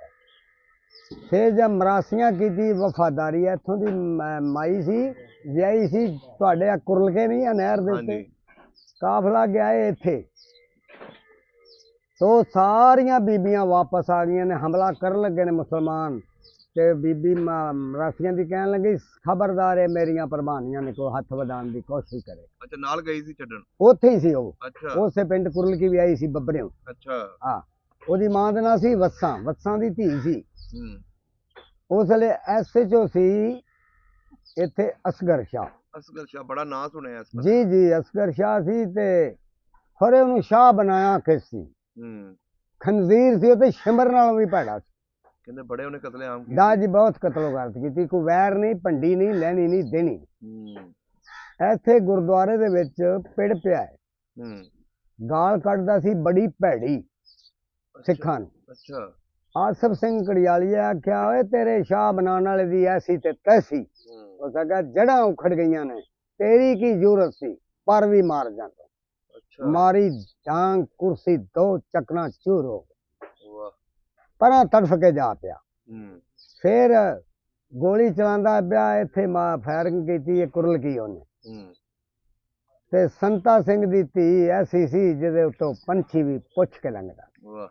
ਫਿਰ ਜਦ ਮਰਾਸੀਆਂ ਕੀਤੀ ਵਫਾਦਾਰੀ, ਇੱਥੋਂ ਦੀ ਮਾਈ ਸੀ, ਵਿਆਹੀ ਸੀ ਤੁਹਾਡੇ ਆ ਕੁਰਲਕੇ ਨਹੀਂ ਆ ਨਹਿਰ ਦੇ ਉੱਤੇ। ਹਾਂਜੀ। ਕਾਫਲਾ ਗਿਆ ਏ ਇੱਥੇ, ਤੋ ਸਾਰੀਆਂ ਬੀਬੀਆਂ ਵਾਪਸ ਆ ਗਈਆਂ ਨੇ। ਹਮਲਾ ਕਰਨ ਲੱਗੇ ਨੇ ਮੁਸਲਮਾਨ, ਤੇ ਬੀਬੀ ਮਰਾਸੀਆਂ ਦੀ ਕਹਿਣ ਲੱਗੀ, ਖਬਰਦਾਰ ਹੈ ਮੇਰੀਆਂ ਪ੍ਰਭਾਨੀਆਂ ਨੇ ਕੋਈ ਹੱਥ ਵਧਾਉਣ ਦੀ ਕੋਸ਼ਿਸ਼ ਕਰੇ। ਅੱਛਾ, ਨਾਲ ਗਈ ਸੀ ਛੱਡਣ। ਉੱਥੇ ਹੀ ਸੀ ਉਹ, ਅੱਛਾ ਉਸੇ ਪਿੰਡ ਕੁਰਲਕੀ ਵੀ ਆਈ ਸੀ ਬੱਬਰਿਓ। ਅੱਛਾ। ਹਾਂ, ਉਹਦੀ ਮਾਂ ਦਾ ਨਾਂ ਸੀ ਵੱਸਾਂ, ਵੱਸਾਂ ਦੀ ਧੀ ਸੀ। ਹੂੰ ਉਸ ਵੇਲੇ SHO ਸੀ ਇੱਥੇ ਅਸਗਰ ਸ਼ਾਹ। ਅਸਗਰ ਸ਼ਾਹ, ਬੜਾ ਨਾਂ ਸੁਣਿਆ ਇਸ ਜੀ ਜੀ, ਅਸਗਰ ਸ਼ਾਹ ਸੀ। ਤੇ ਖਰੇ ਉਹਨੂੰ ਸ਼ਾਹ ਬਣਾਇਆ ਕਿਸ ਸੀ। ਹੂੰ ਖਨਜ਼ੀਰ ਸੀ ਉਹ, ਤੇ ਸ਼ਿਮਰ ਨਾਲੋਂ ਵੀ ਭੈੜਾ ਸੀ। ਕਹਿੰਦੇ ਬੜੇ ਉਹਨੇ ਕਤਲੇਆਮ ਕੀਤੇ। ਦਾ ਜੀ ਬਹੁਤ ਕਤਲੋਗਾਰਤ ਕੀਤੀ, ਕੋਈ ਵੈਰ ਨਹੀਂ, ਭੰਡੀ ਨਹੀਂ, ਲੈਣੀ ਨਹੀਂ, ਦੇਣੀ। ਹੂੰ ਇੱਥੇ ਗੁਰਦੁਆਰੇ ਦੇ ਵਿੱਚ ਪਿੜ ਪਿਆ ਹੈ, ਹੂੰ ਗਾਲ ਕੱਢਦਾ ਸੀ ਬੜੀ ਭੈੜੀ ਸਿੱਖਾਂ ਨੂੰ। ਅੱਛਾ। ਆਸਫ ਸਿੰਘ ਕੜਿਆਲੀਏ ਆਖਿਆ, ਓਏ ਤੇਰੇ ਸ਼ਾਹ ਬਣਾਉਣ ਵਾਲੇ ਦੀ ਐਸੀ ਤੇ ਤੈਸੀ। ਉਸ ਕਹਿੰਦਾ ਜੜ੍ਹਾਂ ਉਖੜ ਗਈਆਂ ਨੇ, ਤੇਰੀ ਕੀ ਜ਼ਰੂਰਤ ਸੀ, ਪਰ ਵੀ ਮਾਰ ਜਾਂਦਾ। ਅੱਛਾ। ਮਾਰੀ ਡਾਂਗ, ਕੁਰਸੀ ਦੋ ਚੱਕਣਾ ਚੂਰ ਹੋ ਗਈ, ਵਾਹ। ਪਰਾਂ ਤੜਫ ਕੇ ਜਾ ਪਿਆ। ਹੂੰ ਫਿਰ ਗੋਲੀ ਚਲਾਉਂਦਾ ਪਿਆ, ਇੱਥੇ ਫਾਇਰਿੰਗ ਕੀਤੀ ਹੈ ਕੁਰਲਕੀ ਉਹਨੇ। ਹੂੰ ਤੇ ਸੰਤਾ ਸਿੰਘ ਦੀ ਧੀ ਐਸੀ ਸੀ ਜਿਹਦੇ ਉੱਤੋਂ ਪੰਛੀ ਵੀ ਪੁੱਛ ਕੇ ਲੰਘਦਾ। ਵਾਹ।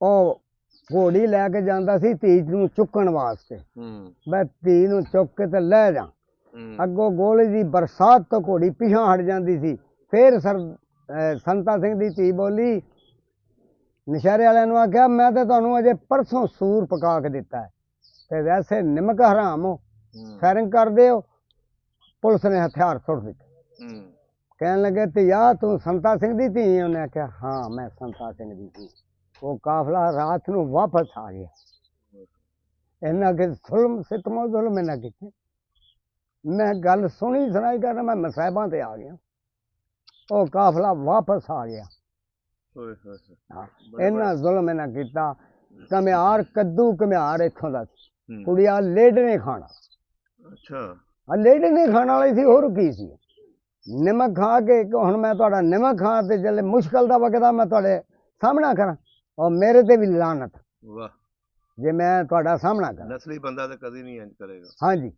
ਉਹ ਘੋੜੀ ਲੈ ਕੇ ਜਾਂਦਾ ਸੀ ਧੀ ਨੂੰ ਚੁੱਕਣ ਵਾਸਤੇ। ਹੂੰ ਮੈਂ ਧੀ ਨੂੰ ਚੁੱਕ ਕੇ ਤੇ ਲੈ ਜਾ। ਹੂੰ ਅੱਗੋਂ ਗੋਲੀ ਦੀ ਬਰਸਾਤ ਤੋਂ ਘੋੜੀ ਪਿਛਾਂ ਹਟ ਜਾਂਦੀ ਸੀ। ਫਿਰ ਸੰਤਾ ਸਿੰਘ ਦੀ ਧੀ ਬੋਲੀ, ਨਸ਼ਹਿਰੇ ਵਾਲਿਆਂ ਨੂੰ ਆਖਿਆ, ਮੈਂ ਤਾਂ ਤੁਹਾਨੂੰ ਅਜੇ ਪਰਸੋਂ ਸੂਰ ਪਕਾ ਕੇ ਦਿੱਤਾ ਹੈ, ਤੇ ਵੈਸੇ ਨਿਮਕ ਹਰਾਮ ਹੋ, ਫਾਇਰਿੰਗ ਕਰਦੇ ਹੋ। ਪੁਲਿਸ ਨੇ ਹਥਿਆਰ ਸੁੱਟ ਦਿੱਤੇ। ਹੂੰ ਕਹਿਣ ਲੱਗੇ, ਧੀਆ ਤੂੰ ਸੰਤਾ ਸਿੰਘ ਦੀ ਧੀ? ਉਹਨੇ ਆਖਿਆ, ਹਾਂ ਮੈਂ ਸੰਤਾ ਸਿੰਘ ਦੀ ਧੀ। ਉਹ ਕਾਫਲਾ ਰਾਤ ਨੂੰ ਵਾਪਸ ਆ ਗਿਆ। ਇਹਨਾਂ ਕਿ ਜ਼ੁਲਮ ਸਿਤਮੋ ਜ਼ੁਲਮ ਇਹਨਾਂ ਕੀਤੇ। ਮੈਂ ਗੱਲ ਸੁਣੀ ਸੁਣਾਈ ਕਰਨਾ, ਮੈਂ ਮਸਾਇਬਾਂ ਤੇ ਆ ਗਿਆ। ਉਹ ਕਾਫਲਾ ਵਾਪਸ ਆ ਗਿਆ। ਹੋਏ ਹੋਏ ਹੋਏ। ਹਾਂ, ਇਹਨਾਂ ਜ਼ੁਲਮ ਇਹਨਾਂ ਕੀਤਾ। ਘੁਮਿਆਰ ਕੱਦੂ ਘੁਮਿਆਰ ਇੱਥੋਂ ਦਾ ਸੀ। ਹੂੰ ਕੁੜੀਆਂ ਲੇਡ ਨੇ ਖਾਣਾ। ਅੱਛਾ। ਆ ਲੇਡ ਨਹੀਂ ਖਾਣ ਵਾਲੀ ਸੀ, ਹੋਰ ਕੀ ਸੀ। ਨਿਮਕ ਖਾ ਕੇ ਹੁਣ ਮੈਂ ਤੁਹਾਡਾ ਨਿਮਕ ਖਾ, ਤੇ ਜਦੋਂ ਮੁਸ਼ਕਲ ਦਾ ਵਕਤ ਆ ਮੈਂ ਤੁਹਾਡੇ ਸਾਹਮਣਾ ਕਰਾਂ, ਔਰ ਮੇਰੇ ਤੇ ਵੀ ਲਾਨਤ ਵਾਹ। ਜੇ ਮੈਂ ਤੁਹਾਡਾ ਸਾਹਮਣਾ ਕਰਾਂ। ਨਸਲੀ ਬੰਦਾ ਤਾਂ ਕਦੀ ਨਹੀਂ ਇੰਜ ਕਰੇਗਾ। ਹਾਂਜੀ,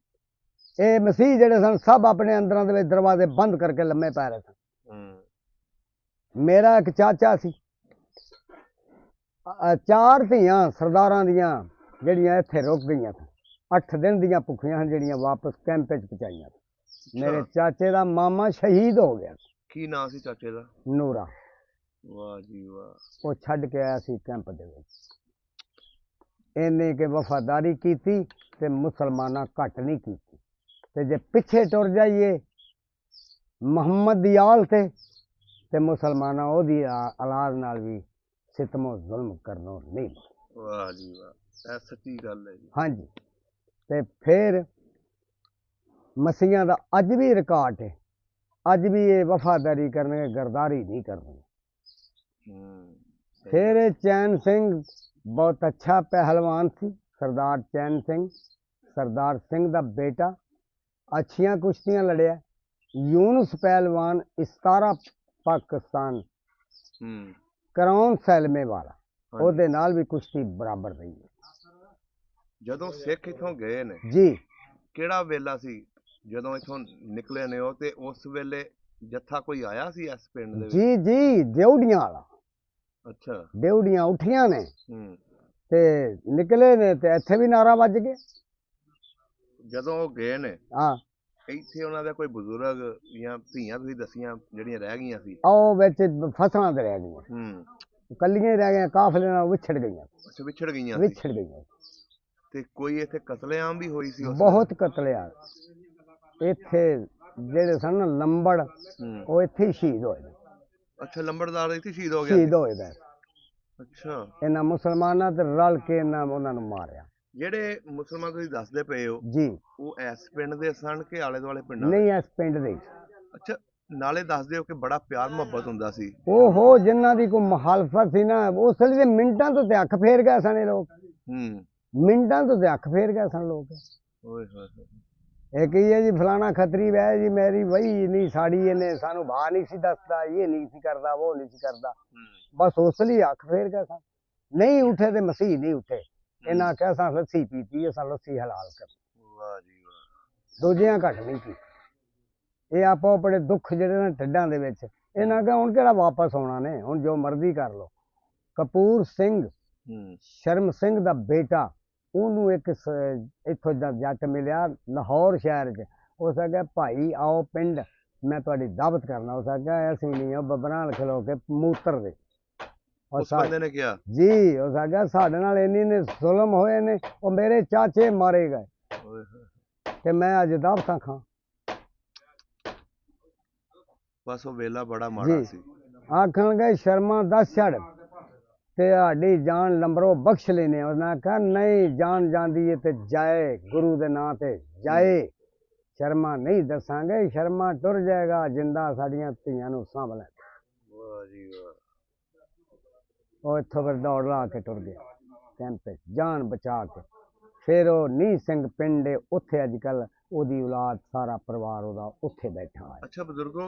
ਇਹ ਮਸੀਹ ਜਿਹੜੇ ਸਨ ਸਭ ਆਪਣੇ ਅੰਦਰਾਂ ਦੇ ਵਿੱਚ ਦਰਵਾਜ਼ੇ ਬੰਦ ਕਰਕੇ ਲੰਮੇ ਪੈ ਰਹੇ ਸਨ। ਮੇਰਾ ਇੱਕ ਚਾਚਾ ਸੀ, 4 ਧੀਆਂ ਸਰਦਾਰਾਂ ਦੀਆਂ ਜਿਹੜੀਆਂ ਇੱਥੇ ਰੁਕ ਗਈਆਂ ਸਨ। 8 ਦਿਨ ਦੀਆਂ ਭੁੱਖੀਆਂ ਹਨ, ਜਿਹੜੀਆਂ ਵਾਪਸ ਕੈਂਪ 'ਚ ਪਹੁੰਚਾਈਆਂ। ਮੇਰੇ ਚਾਚੇ ਦਾ ਮਾਮਾ ਸ਼ਹੀਦ ਹੋ ਗਿਆ। ਕੀ ਨਾਂ ਸੀ ਚਾਚੇ ਦਾ? ਨੂਰਾ। ਵਾਹ ਜੀ ਵਾਹ। ਉਹ ਛੱਡ ਕੇ ਆਇਆ ਸੀ ਕੈਂਪ ਦੇ ਵਿੱਚ। ਇਹਨੇ ਕਿ ਵਫਾਦਾਰੀ ਕੀਤੀ ਤੇ ਮੁਸਲਮਾਨਾਂ ਘੱਟ ਨਹੀਂ ਕੀਤੀ। ਤੇ ਜੇ ਪਿੱਛੇ ਟੁਰ ਜਾਈਏ ਮੁਹੰਮਦ ਦਿਆਲ ਤੇ ਮੁਸਲਮਾਨਾਂ ਉਹਦੀ ਔਲਾਦ ਨਾਲ ਵੀ ਸਿਤਮੋ ਜ਼ੁਲਮ ਕਰਨੋਂ ਨਹੀਂ ਮੁੜੇ। ਵਾਹ ਜੀ ਵਾਹ, ਇਹ ਸੱਚੀ ਗੱਲ ਹੈ ਜੀ। ਹਾਂਜੀ। ਤੇ ਫਿਰ ਮਸੀਹਾਂ ਦਾ ਅੱਜ ਵੀ ਰਿਕਾਰਡ ਹੈ, ਅੱਜ ਵੀ ਇਹ ਵਫਾਦਾਰੀ ਕਰਨਗੇ, ਗਰਦਾਰੀ ਨਹੀਂ ਕਰਨਗੇ। ਸਹੀ फिर चैन सिंह बहुत अच्छा पहलवान सी, सरदार चैन सिंह, सरदार सिंह दा बेटा, अच्छियां कुश्तियां लड़िया। यूनुस पहलवान इस्तारा पाकिस्तान हम्म कराउन सैलमे वाला, ਹਾਂਜੀ। ਉਹਦੇ ਨਾਲ ਵੀ ਕੁਸ਼ਤੀ ਬਰਾਬਰ ਰਹੀ ਹੈ। ਜਦੋਂ ਸਿੱਖ ਇਥੋਂ ਗਏ ਨੇ, ਜੀ ਕਿਹੜਾ ਵੇਲਾ ਸੀ ਜਦੋਂ ਇਥੋਂ ਨਿਕਲੇ ਨੇ ਉਹ, ਤੇ ਉਸ ਵੇਲੇ ਜੱਥਾ ਕੋਈ ਆਇਆ ਸੀ ਇਸ ਪਿੰਡ ਦੇ ਵਿੱਚ? ਜੀ ਜੀ ਦਿਉੜੀਆਂ ਵਾਲਾ, ਅੱਛਾ। ਦਿਉੜੀਆਂ ਉੱਠੀਆਂ ਨੇ ਹੂੰ। ਤੇ ਨਿਕਲੇ ਨੇ ਤੇ ਇੱਥੇ ਵੀ ਨਾਰਾ ਵੱਜ ਗਿਆ। ਜਦੋਂ ਉਹ ਗਏ ਨੇ, ਹਾਂ, ਇੱਥੇ ਉਹਨਾਂ ਦਾ ਕੋਈ ਬਜ਼ੁਰਗ ਜਾਂ ਧੀਆਂ ਤੁਸੀਂ ਦੱਸੀਆਂ ਜਿਹੜੀਆਂ ਰਹਿ ਗਈਆਂ ਸੀ? ਉਹ ਵਿੱਚ ਫਸਲਾਂ ਤੇ ਰਹਿ ਗਈਆਂ, ਹੂੰ। ਕੱਲੀਆਂ ਹੀ ਰਹਿ ਗਈਆਂ, ਕਾਫਲੇ ਨਾਲ ਵਿਛੜ ਗਈਆਂ, ਅੱਛਾ, ਵਿਛੜ ਗਈਆਂ ਸੀ। ਵਿਛੜ ਗਈਆਂ। ਤੇ ਕੋਈ ਇੱਥੇ ਕਤਲੇਆਮ ਵੀ ਹੋਈ ਸੀ ਉਸ ਬਹੁਤ ਕਤਲਿਆ ਇੱਥੇ, ਜਿਹੜੇ ਸਨ ਨਾ ਲੰਬੜ, ਹੂੰ। ਉਹ ਇੱਥੇ ਹੀ ਸ਼ਹੀਦ ਹੋਏ ਨੇ। ਅੱਛਾ, ਲੰਬੜਦਾਰ ਇੱਥੇ ਸ਼ਹੀਦ ਹੋ ਗਿਆ ਸ਼ਹੀਦ ਸੀ? ਹੋਏ ਗਏ। ਅੱਛਾ। ਇਹਨਾਂ ਮੁਸਲਮਾਨਾਂ ਤੇ ਰਲ ਕੇ ਇਹਨਾਂ ਉਹਨਾਂ ਨੂੰ ਮਾਰਿਆ। ਜਿਹੜੇ ਮੁਸਲਮਾਨ ਤੁਸੀਂ ਦੱਸਦੇ ਪਏ ਹੋ, ਜੀ ਉਹ ਇਸ ਪਿੰਡ ਦੇ ਸਨ ਕਿ ਆਲੇ ਦੁਆਲੇ ਪਿੰਡਾਂ ਦੇ? ਨਹੀਂ, ਇਸ ਪਿੰਡ ਦੇ ਹੀ। ਅੱਛਾ, ਨਾਲੇ ਦੱਸਦੇ ਹੋ ਕਿ ਬੜਾ ਪਿਆਰ ਮੁਹੱਬਤ ਹੁੰਦਾ ਸੀ। ਉਹ ਜਿਨ੍ਹਾਂ ਦੀ ਕੋਈ ਮੁਖਾਲਫਤ ਸੀ ਨਾ, ਉਸ ਵੇਲੇ ਦੇ ਮਿੰਟਾਂ ਤੋਂ ਤੇ ਅੱਖ ਫੇਰ ਗਏ ਸਨ ਇਹ ਲੋਕ, ਹੂੰ। ਮਿੰਟਾਂ ਤੋਂ ਤੇ ਅੱਖ ਫੇਰ ਗਏ ਸਨ ਲੋਕ। ਓਏ ਹੋਏ ਹੋਏ। ਇਹ ਕਹੀ ਹੈ ਜੀ ਫਲਾਣਾ ਖੱਤਰੀ ਵੈ ਜੀ, ਮੇਰੀ ਵਹੀ ਨਹੀਂ ਸਾੜੀ, ਇਹਨੇ ਸਾਨੂੰ ਬਾਹ ਨਹੀਂ ਸੀ ਦੱਸਦਾ, ਇਹ ਨਹੀਂ ਸੀ ਕਰਦਾ, ਉਹ ਨਹੀਂ ਸੀ ਕਰਦਾ। ਬਸ ਉਸ ਲਈ ਅੱਖ ਫੇਰ ਗਏ ਸਨ। ਨਹੀਂ ਉੱਠੇ ਤੇ ਮਸੀਹ ਨਹੀਂ ਉੱਠੇ। ਇਹਨਾਂ ਆਖਿਆ ਅਸਾਂ ਲੱਸੀ ਪੀਤੀ, ਅਸਾਂ ਲੱਸੀ ਹਲਾਲ ਕਰ। ਵਾਹ ਜੀ ਵਾਹ। ਦੂਜਿਆਂ ਘੱਟ ਨਹੀਂ ਸੀ। ਇਹ ਆਪੋ ਆਪਣੇ ਦੁੱਖ ਜਿਹੜੇ ਨੇ ਢਿੱਡਾਂ ਦੇ ਵਿੱਚ, ਇਹਨਾਂ ਕਿਹਾ ਹੁਣ ਕਿਹੜਾ ਵਾਪਸ ਆਉਣਾ ਨੇ, ਹੁਣ ਜੋ ਮਰਜ਼ੀ ਕਰ ਲਓ। ਕਪੂਰ ਸਿੰਘ, ਸ਼ਰਮ ਸਿੰਘ ਦਾ ਬੇਟਾ, ਉਹਨੂੰ ਇੱਕ ਇੱਥੋਂ ਦਾ ਜੱਟ ਮਿਲਿਆ ਲਾਹੌਰ ਸ਼ਹਿਰ 'ਚ। ਉਸ ਆਖਿਆ ਭਾਈ ਆਓ ਪਿੰਡ, ਮੈਂ ਤੁਹਾਡੀ ਦਾਵਤ ਕਰਨਾ। ਉਸ ਆਖਿਆ ਅਸੀਂ ਨਹੀਂ, ਉਹ ਬੱਬਰਾਂ ਨਾਲ ਖਲੋ ਕੇ ਮੂਤਰ ਦੇ। ਉਸ ਬੰਦੇ ਨੇ ਕਿਹਾ ਜੀ, ਉਸ ਆਖਿਆ ਸਾਡੇ ਨਾਲ ਇੰਨੀ ਨੇ ਜ਼ੁਲਮ ਹੋਏ ਨੇ, ਉਹ ਮੇਰੇ ਚਾਚੇ ਮਾਰੇ ਗਏ ਤੇ ਮੈਂ ਅੱਜ ਦਾਵਤਾਂ ਖਾਂ। ਬਸ ਉਹ ਵੇਲਾ ਬੜਾ ਮਾੜਾ ਸੀ। ਆਖਣਗੇ ਸ਼ਰਮਾ ਦੱਸ ਛੱਡ ਤੇ ਸਾਡੀ ਜਾਨ ਲੰਬਰੋਂ ਬਖਸ਼ ਲੈਨੇ। ਉਹਨਾਂ ਆਖਿਆ ਨਹੀਂ, ਜਾਨ ਜਾਂਦੀ ਹੈ ਤੇ ਜਾਏ, ਗੁਰੂ ਦੇ ਨਾਂ ਤੇ ਜਾਏ। ਸ਼ਰਮਾ ਨਹੀਂ ਦੱਸਾਂਗੇ, ਸ਼ਰਮਾ ਟੁਰ ਜਾਏਗਾ, ਜਿੰਦਾ ਸਾਡੀਆਂ ਧੀਆਂ ਨੂੰ ਸਾਂਭ ਲੈ। ਵਾਹ ਜੀ ਵਾਹ। ਉਹ ਇੱਥੋਂ ਫਿਰ ਦੌੜ ਲਾ ਕੇ ਟੁਰ ਗਿਆ ਕੈਂਪ, ਜਾਨ ਬਚਾ ਕੇ। ਫਿਰ ਉਹ ਨੀਹ ਸਿੰਘ ਪਿੰਡ, ਉੱਥੇ ਅੱਜ ਕੱਲ੍ਹ ਉਹਦੀ ਔਲਾਦ, ਸਾਰਾ ਪਰਿਵਾਰ ਉਹਦਾ ਉੱਥੇ ਬੈਠਾ ਹੈ। ਅੱਛਾ ਬਜ਼ੁਰਗੋ,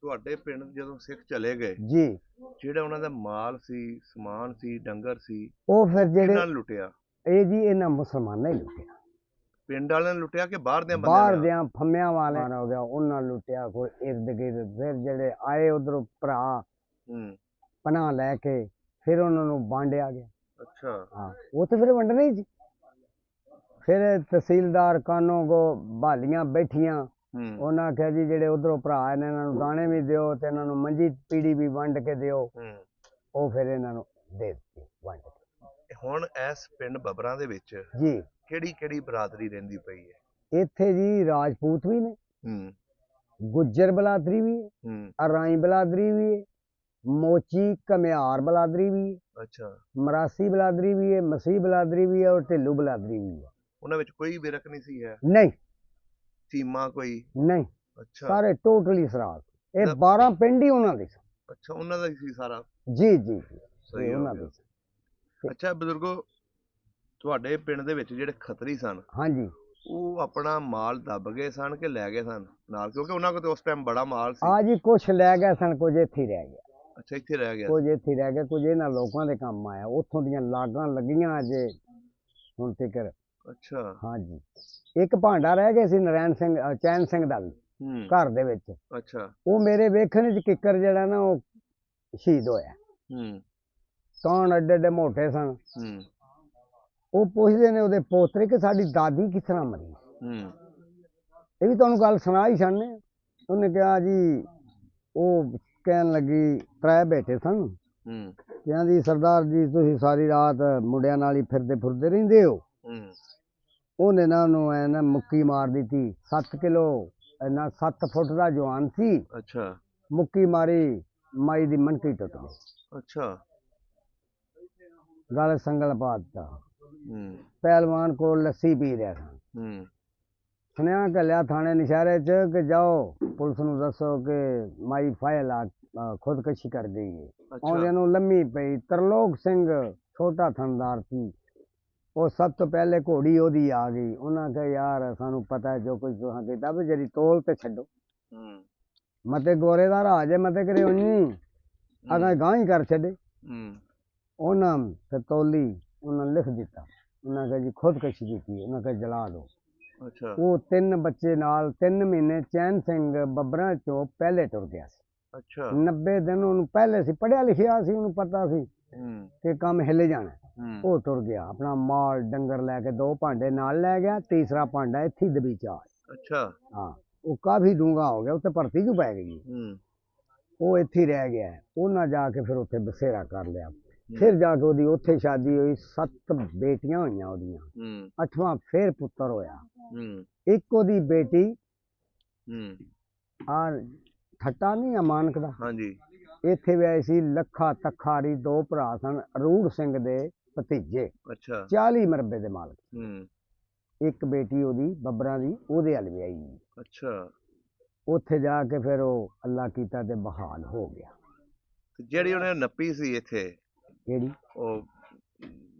ਤੁਹਾਡੇ ਪਿੰਡ ਜਦੋਂ ਸਿੱਖ ਚਲੇ ਗਏ ਜੀ, ਜਿਹੜਾ ਉਹਨਾਂ ਦਾ ਮਾਲ ਸੀ, ਸਮਾਨ ਸੀ, ਡੰਗਰ ਸੀ, ਉਹ ਫਿਰ ਕਿਹਨਾਂ ਜਿਹੜੇ ਨੇ ਲੁੱਟਿਆ? ਇਹ ਜੀ ਇਹਨਾਂ ਮੁਸਲਮਾਨਾਂ ਹੀ ਲੁੱਟਿਆ। ਪਿੰਡ ਵਾਲਿਆਂ ਨੇ ਲੁੱਟਿਆ ਕਿ ਬਾਹਰ ਦੇ ਬਾਹਰ ਬੰਦਿਆਂ ਨੇ? ਦਿਆਂ ਫੰਮਿਆਂ ਵਾਲਿਆਂ ਨੇ ਹੋ ਗਿਆ, ਉਹਨਾਂ ਲੁੱਟਿਆ। ਕੋਈ ਇਰਦ ਗਿਰਦ, ਫਿਰ ਜਿਹੜੇ ਆਏ ਉਧਰੋਂ ਭਰਾ ਪਨਾਹ ਲੈ ਕੇ, ਫਿਰ ਉਹਨਾਂ ਨੂੰ ਵੰਡਿਆ ਗਿਆ। ਅੱਛਾ। ਹਾਂ, ਉਹ ਤਾਂ ਫਿਰ ਵੰਡਣਾ ਹੀ ਸੀ। ਫਿਰ ਤਹਿਸੀਲਦਾਰ ਕਾਨੋਂ ਕੋ ਬਹਾਲੀਆਂ ਬੈਠੀਆਂ, ਉਹਨਾਂ ਆਖਿਆ ਜੀ ਜਿਹੜੇ ਉਧਰੋਂ ਭਰਾ ਨੇ ਇਹਨਾਂ ਨੂੰ ਦਾਣੇ ਵੀ ਦਿਓ ਤੇ ਇਹਨਾਂ ਨੂੰ ਮੰਜੀ ਪੀੜੀ ਵੀ ਵੰਡ ਕੇ ਦਿਓ। ਉਹ ਫਿਰ ਇਹਨਾਂ ਨੂੰ ਦੇ ਦਿੱਤੀ ਵੰਡ ਕੇ। ਹੁਣ ਇਸ ਪਿੰਡ ਬੱਬਰਾਂ ਦੇ ਵਿੱਚ ਜੀ ਕਿਹੜੀ ਕਿਹੜੀ ਬਰਾਦਰੀ ਰਹਿੰਦੀ ਪਈ ਹੈ? ਇੱਥੇ ਜੀ ਰਾਜਪੂਤ ਵੀ ਨੇ, ਗੁੱਜਰ ਬਲਾਦਰੀ ਵੀ ਹੈ, ਅਰਾਈ ਬਲਾਦਰੀ ਵੀ ਹੈ, ਮੋਚੀ ਘਮਿਆਰ ਬਲਾਦਰੀ ਵੀ ਹੈ, ਅੱਛਾ, ਮਰਾਸੀ ਬਲਾਦਰੀ ਵੀ ਹੈ, ਮਸੀਹ ਬਲਾਦਰੀ ਵੀ ਹੈ, ਔਰ ਢਿੱਲੂ ਬਲਾਦਰੀ ਵੀ ਹੈ। ਉਹਨਾਂ ਵਿੱਚ ਕੋਈ ਵਿਰਕ ਨਹੀਂ ਸੀ ਹੈ? ਨਹੀਂ, ਸੀਮਾ ਕੋਈ? ਨਹੀਂ, ਅੱਛਾ, ਸਾਰੇ ਟੋਟਲੀ ਸਰਾਜ। ਇਹ 12 ਪਿੰਡ ਹੀ ਉਹਨਾਂ ਦੇ ਸਨ। ਅੱਛਾ, ਉਹਨਾਂ ਦਾ ਹੀ ਸੀ ਸਾਰਾ? ਜੀ ਜੀ ਜੀ, ਸਹੀ ਉਹਨਾਂ ਦੇ ਸਨ। ਅੱਛਾ ਬਜ਼ੁਰਗੋ, ਤੁਹਾਡੇ ਪਿੰਡ ਦੇ ਵਿੱਚ ਜਿਹੜੇ ਖੱਤਰੀ ਸਨ, ਹਾਂਜੀ, ਉਹ ਆਪਣਾ ਮਾਲ ਦੱਬ ਗਏ ਸਨ ਕਿ ਲੈ ਗਏ ਸਨ ਨਾਲ? ਕਿਉਂਕਿ ਉਹਨਾਂ ਕੋਲ ਉਸ ਟਾਈਮ ਬੜਾ ਮਾਲ ਸੀ। ਆ ਜੀ ਕੁਛ ਲੈ ਗਏ ਸਨ, ਕੁਝ ਇੱਥੇ ਹੀ ਰਹਿ ਗਿਆ। ਅੱਛਾ, ਇੱਥੇ ਰਹਿ ਗਿਆ। ਕੁਝ ਇੱਥੇ ਰਹਿ ਗਿਆ, ਕੁਝ ਇਹਨਾਂ ਲੋਕਾਂ ਦੇ ਕੰਮ ਆਇਆ। ਉੱਥੋਂ ਦੀਆਂ ਲਾਗਾਂ ਲੱਗੀਆਂ ਅਜੇ ਹੁਣ ਤੱਕ। ਅੱਛਾ। ਹਾਂਜੀ, ਇੱਕ ਭਾਂਡਾ ਰਹਿ ਗਿਆ ਸੀ ਨਰੈਣ ਸਿੰਘ, ਚੈਨ ਸਿੰਘ ਦਾ ਵੀ ਘਰ ਦੇ ਵਿੱਚ। ਅੱਛਾ। ਉਹ ਮੇਰੇ ਵੇਖਣ ਚ ਕਿੱਕਰ ਜਿਹੜਾ ਨਾ, ਉਹ ਸ਼ਹੀਦ ਹੋਇਆ। ਕਾਣ ਐਡੇ ਐਡੇ ਮੋਟੇ ਸਨ। ਉਹ ਪੁੱਛਦੇ ਨੇ ਉਹਦੇ ਪੋਤਰੇ ਕਿ ਸਾਡੀ ਦਾਦੀ ਕਿਸ ਤਰ੍ਹਾਂ ਮਰੀ। ਇਹ ਵੀ ਤੁਹਾਨੂੰ ਗੱਲ ਸੁਣਾ ਹੀ ਛੱਡਨੇ। ਉਹਨੇ ਕਿਹਾ ਜੀ, ਉਹ ਕਹਿਣ ਲੱਗੀ, ਤਰੇ ਬੇਟੇ ਸਨ, ਕਹਿੰਦੀ ਸਰਦਾਰ ਜੀ ਤੁਸੀਂ ਸਾਰੀ ਰਾਤ ਮੁੰਡਿਆਂ ਨਾਲ ਹੀ ਫਿਰਦੇ ਫੁਰਦੇ ਰਹਿੰਦੇ ਹੋ। ਉਹਨੇ ਨਾ ਉਹਨੂੰ ਐ ਨਾ ਮੁੱਕੀ ਮਾਰ ਦਿੱਤੀ। 7 ਕਿਲੋ ना 7 फुट का जवान सी। अच्छा मुक्की मारी, माई दी मनकी टुट गई, अच्छा गल संगल पा दिता। हम्म पहलवान को लस्सी पी रहा था, हम्म सुनिया घलिया थाने नशहरे च कि जाओ पुलिस नूं दसो कि माई फाइल खुदकशी कर गई है। अच्छा आउंदियां नूं लम्मी पई। तरलोक सिंह छोटा थनदार सी, वो सब तो पहले घोड़ी ओदी आ गई। उन्हें कहा यार सानू पता है जो कुछ तुहां कीता, भी जरी तोल ते छड्डो, हम्म मते गोरे दा राज है, मते करे उन्नी अगर गां ही कर छड्डे। हम्म उन्हें फिर तोली, उन्हें लिख दिता, उन्हें कहा जी खुदकशी की, उन्हें कहा जला दो। अच्छा वो 3 बच्चे नाल 3 महीने चैन सिंह बब्बरा चो पहले टुर गया सी। अच्छा 90 दिन उन्होंने पहले सी, पढ़िया लिखिया सी, उन्होंने पता सी हम्म कि काम हिले जाना। हम्म वो टुर गया, अपना माल डंगर लैके 2 भांडे नाल लै गया, तीसरा भांडा इत्थे ही दबी चा। अच्छा हाँ, वो काफी डूंगा हो गया, उत्ते भर्ती क्यों पै गई। हम्म वो इत्थे ही रह गया है। उन्हें जाके फिर उत्थे बसेरा कर लिया। फिर जाके ओदी उत्थे शादी हुई, 7 बेटियां हुई ओदियां, 8वां फिर पुत्र होया। एक ओदी बेटी आ ठट्टा नहीं आ मानक दा, हाँ जी इत्थे व्याही सी लखा तखारी, 2 भरा सन अरूड़ सिंह दे भतीजे, अच्छा 40 मरबे दे मालक। हम्म एक बेटी ओदी बब्बरा दी ओदे हल व्याही। अच्छा उत्थे जाके फिर वो अल्लाह कीता ते बहाल हो गया। ਤੇ ਜਿਹੜੀ ਉਹਨੇ ਨੱਪੀ ਸੀ ਇੱਥੇ केड़ी ਉਹ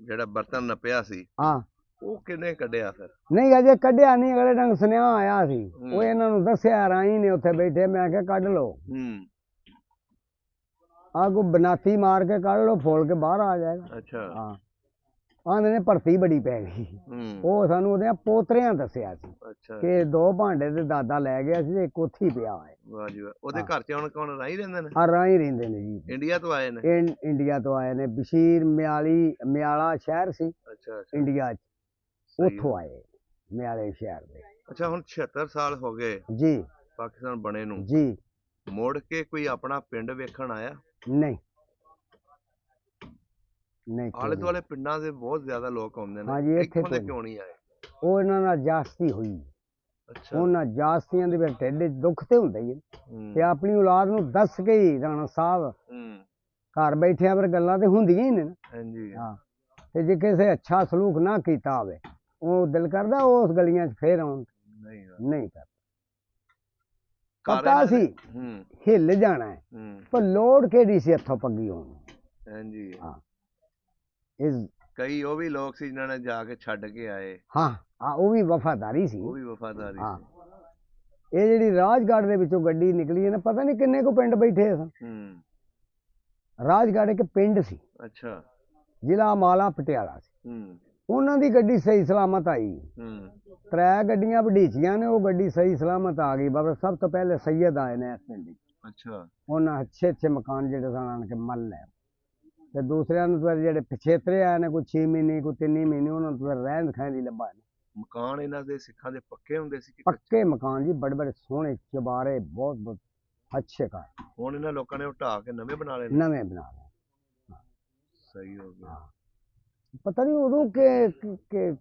ਜਿਹੜਾ ਬਰਤਨ ਨੱਪਿਆ ਸੀ हाँ ਉਹ ਕਿਹਨੇ ਕੱਢਿਆ ਫਿਰ नहीं अजे कढ़िया नहीं, अगले दिन सुनिया आया सी। वो इन्हां नूं दस्सिया, राई ने उत्थे बैठे, मैं क्या कढ़ लो, आगू बनाती मार के कढ़ लो, फोल के बाहर आ जाएगा। ਅੱਛਾ हाँ आंदे ने भर्ती बड़ी पै गई। वो सानू ओहदे पोतरियां दस्सिया सी ਅੱਛਾ कि 2 भांडे ते दादा लै गया सी, एक उत्थे ही पिया है। ਵਾਹ ਜੀ ਵਾਹ ਉਹਦੇ ਘਰ 'ਚ ਹੁਣ ਕੌਣ ਰਾਈ ਰਹਿੰਦੇ ਨੇ आ राही रहिंदे ने जी, ਇੰਡੀਆ ਤੋਂ ਆਏ ਨੇ इंडिया तो आए ने। बशीर म्याला शहर सी ਅੱਛਾ ਅੱਛਾ इंडिया च, ਸਹੀ उथों ਹੈ। आए म्याले शहर दे। ਅੱਛਾ ਹੁਣ 76 ਸਾਲ ਹੋ ਗਏ जी ਪਾਕਿਸਤਾਨ ਬਣੇ ਨੂੰ जी ਮੁੜ ਕੇ ਕੋਈ ਆਪਣਾ ਪਿੰਡ ਵੇਖਣ ਆਇਆ नहीं नहीं ਆਲੇ कोई नहीं। ਦੁਆਲੇ ਪਿੰਡਾਂ ਦੇ ਬਹੁਤ ਜ਼ਿਆਦਾ ਲੋਕ ਆਉਂਦੇ हाँ ਨੇ जी इत्थे ਇੱਥੋਂ ਦੇ कोई ਕਿਉਂ ਨਹੀਂ ਆਏ ਉਹ ਇਹਨਾਂ ਨਾਲ ਜਾਸਤੀ ਹੋਈ। ਅੱਛਾ ਉਹਨਾਂ ਜਾਸਤੀਆਂ ਦੇ ਵਿੱਚ ਢਿੱਡ 'ਚ ਦੁੱਖ ਤੇ ਹੁੰਦਾ ਹੀ ਹੈ। ਤੇ ਆਪਣੀ ਔਲਾਦ ਨੂੰ ਦੱਸ ਕੇ ਹੀ ਰਾਣਾ ਸਾਹਿਬ ਘਰ ਬੈਠਿਆਂ ਪਰ ਗੱਲਾਂ ਤੇ ਹੁੰਦੀਆਂ ਹੀ ਨੇ ਨਾ। ਹਾਂਜੀ ਹਾਂ, ਤੇ ਜੇ ਕਿਸੇ ਅੱਛਾ ਸਲੂਕ ਨਾ ਕੀਤਾ ਹੋਵੇ, ਉਹ ਦਿਲ ਕਰਦਾ ਉਸ ਗਲੀਆਂ 'ਚ ਫੇਰ ਆਉਣ। ਨਹੀਂ ਨਹੀਂ ਕਰਦਾ। ਘਰ ਪਤਾ ਇਹਨਾਂ ਸੀ ਦੇ ਹਿੱਲ ਜਾਣਾ ਹੈ, ਪਰ ਲੋੜ ਕਿਹੜੀ ਸੀ ਇੱਥੋਂ ਪੱਗੀ ਹੋਣ ਨੂੰ। ਹਾਂਜੀ ਹਾਂ ਇਸ ਕਈ ਉਹ ਵੀ ਲੋਕ ਸੀ ਜਿਨ੍ਹਾਂ ਨੇ ਜਾ ਕੇ ਛੱਡ ਕੇ ਆਏ ਹਾਂ ਹਾਂ ਉਹ ਵੀ ਵਫਾਦਾਰੀ ਸੀ। ਉਹ ਵੀ ਵਫਾਦਾਰੀ ਹਾਂ, ਸੀ ਇਹ ਜਿਹੜੀ ਰਾਜਗੜ੍ਹ ਦੇ ਵਿੱਚੋਂ ਗੱਡੀ ਨਿਕਲੀ ਹੈ ਨਾ, ਪਤਾ ਨਹੀਂ ਕਿੰਨੇ ਕੁ ਪਿੰਡ ਬੈਠੇ ਸਨ। ਰਾਜਗੜ੍ਹ ਇੱਕ ਪਿੰਡ ਸੀ, ਅੱਛਾ ਜ਼ਿਲ੍ਹਾ ਮਾਲਾ ਪਟਿਆਲਾ ਸੀ। ਉਹਨਾਂ ਦੀ ਗੱਡੀ ਸਹੀ ਸਲਾਮਤ ਆਈ। 3 ਗੱਡੀਆਂ ਵਡੀਚੀਆਂ ਨੇ, ਉਹ ਗੱਡੀ ਸਹੀ ਸਲਾਮਤ ਆ ਗਈ। ਬਾਬਾ ਸਭ ਤੋਂ ਪਹਿਲੇ ਸੈयद ਆਏ ਨੇ ਇਸ ਪਿੰਡ 'ਚ। ਅੱਛਾ ਉਹਨਾਂ ਅੱਛੇ ਮਕਾਨ ਜਿਹੜੇ ਸਨ ਆਣ ਕੇ ਮੱਲ ਲੈ, ਤੇ ਦੂਸਰਿਆਂ ਨੂੰ ਤਾਂ ਜਿਹੜੇ ਪਿਛੇਤਰੇ ਆਏ ਨੇ, ਕੋਈ 6 ਮਹੀਨੇ ਕੋਈ 3 ਮਹੀਨੇ, ਉਹਨਾਂ ਨੂੰ ਤਾਂ ਰਹਿਣ ਖਾਣ ਦੀ ਲੱਭਾ ਨੇ। ਮਕਾਨ ਇਹਨਾਂ ਦੇ ਸਿੱਖਾਂ ਦੇ ਪੱਕੇ ਹੁੰਦੇ ਸੀ ਕਿ ਪੱਕੇ ਮਕਾਨ ਜੀ, ਬੜੇ ਬੜੇ ਸੋਹਣੇ ਚਬਾਰੇ, ਬਹੁਤ ਬਹੁਤ ਅੱਛੇ ਘਰ। ਹੁਣ ਇਹਨਾਂ ਲੋਕਾਂ ਨੇ ਢਾਹ ਕੇ ਨਵੇਂ ਬਣਾ ਲਏ ਨਵੇਂ ਬਣਾ ਲਏ। ਸਹੀ ਹੋ ਗਿਆ ਪਤਾ ਨਹੀਂ ਉਦੋਂ ਕਿ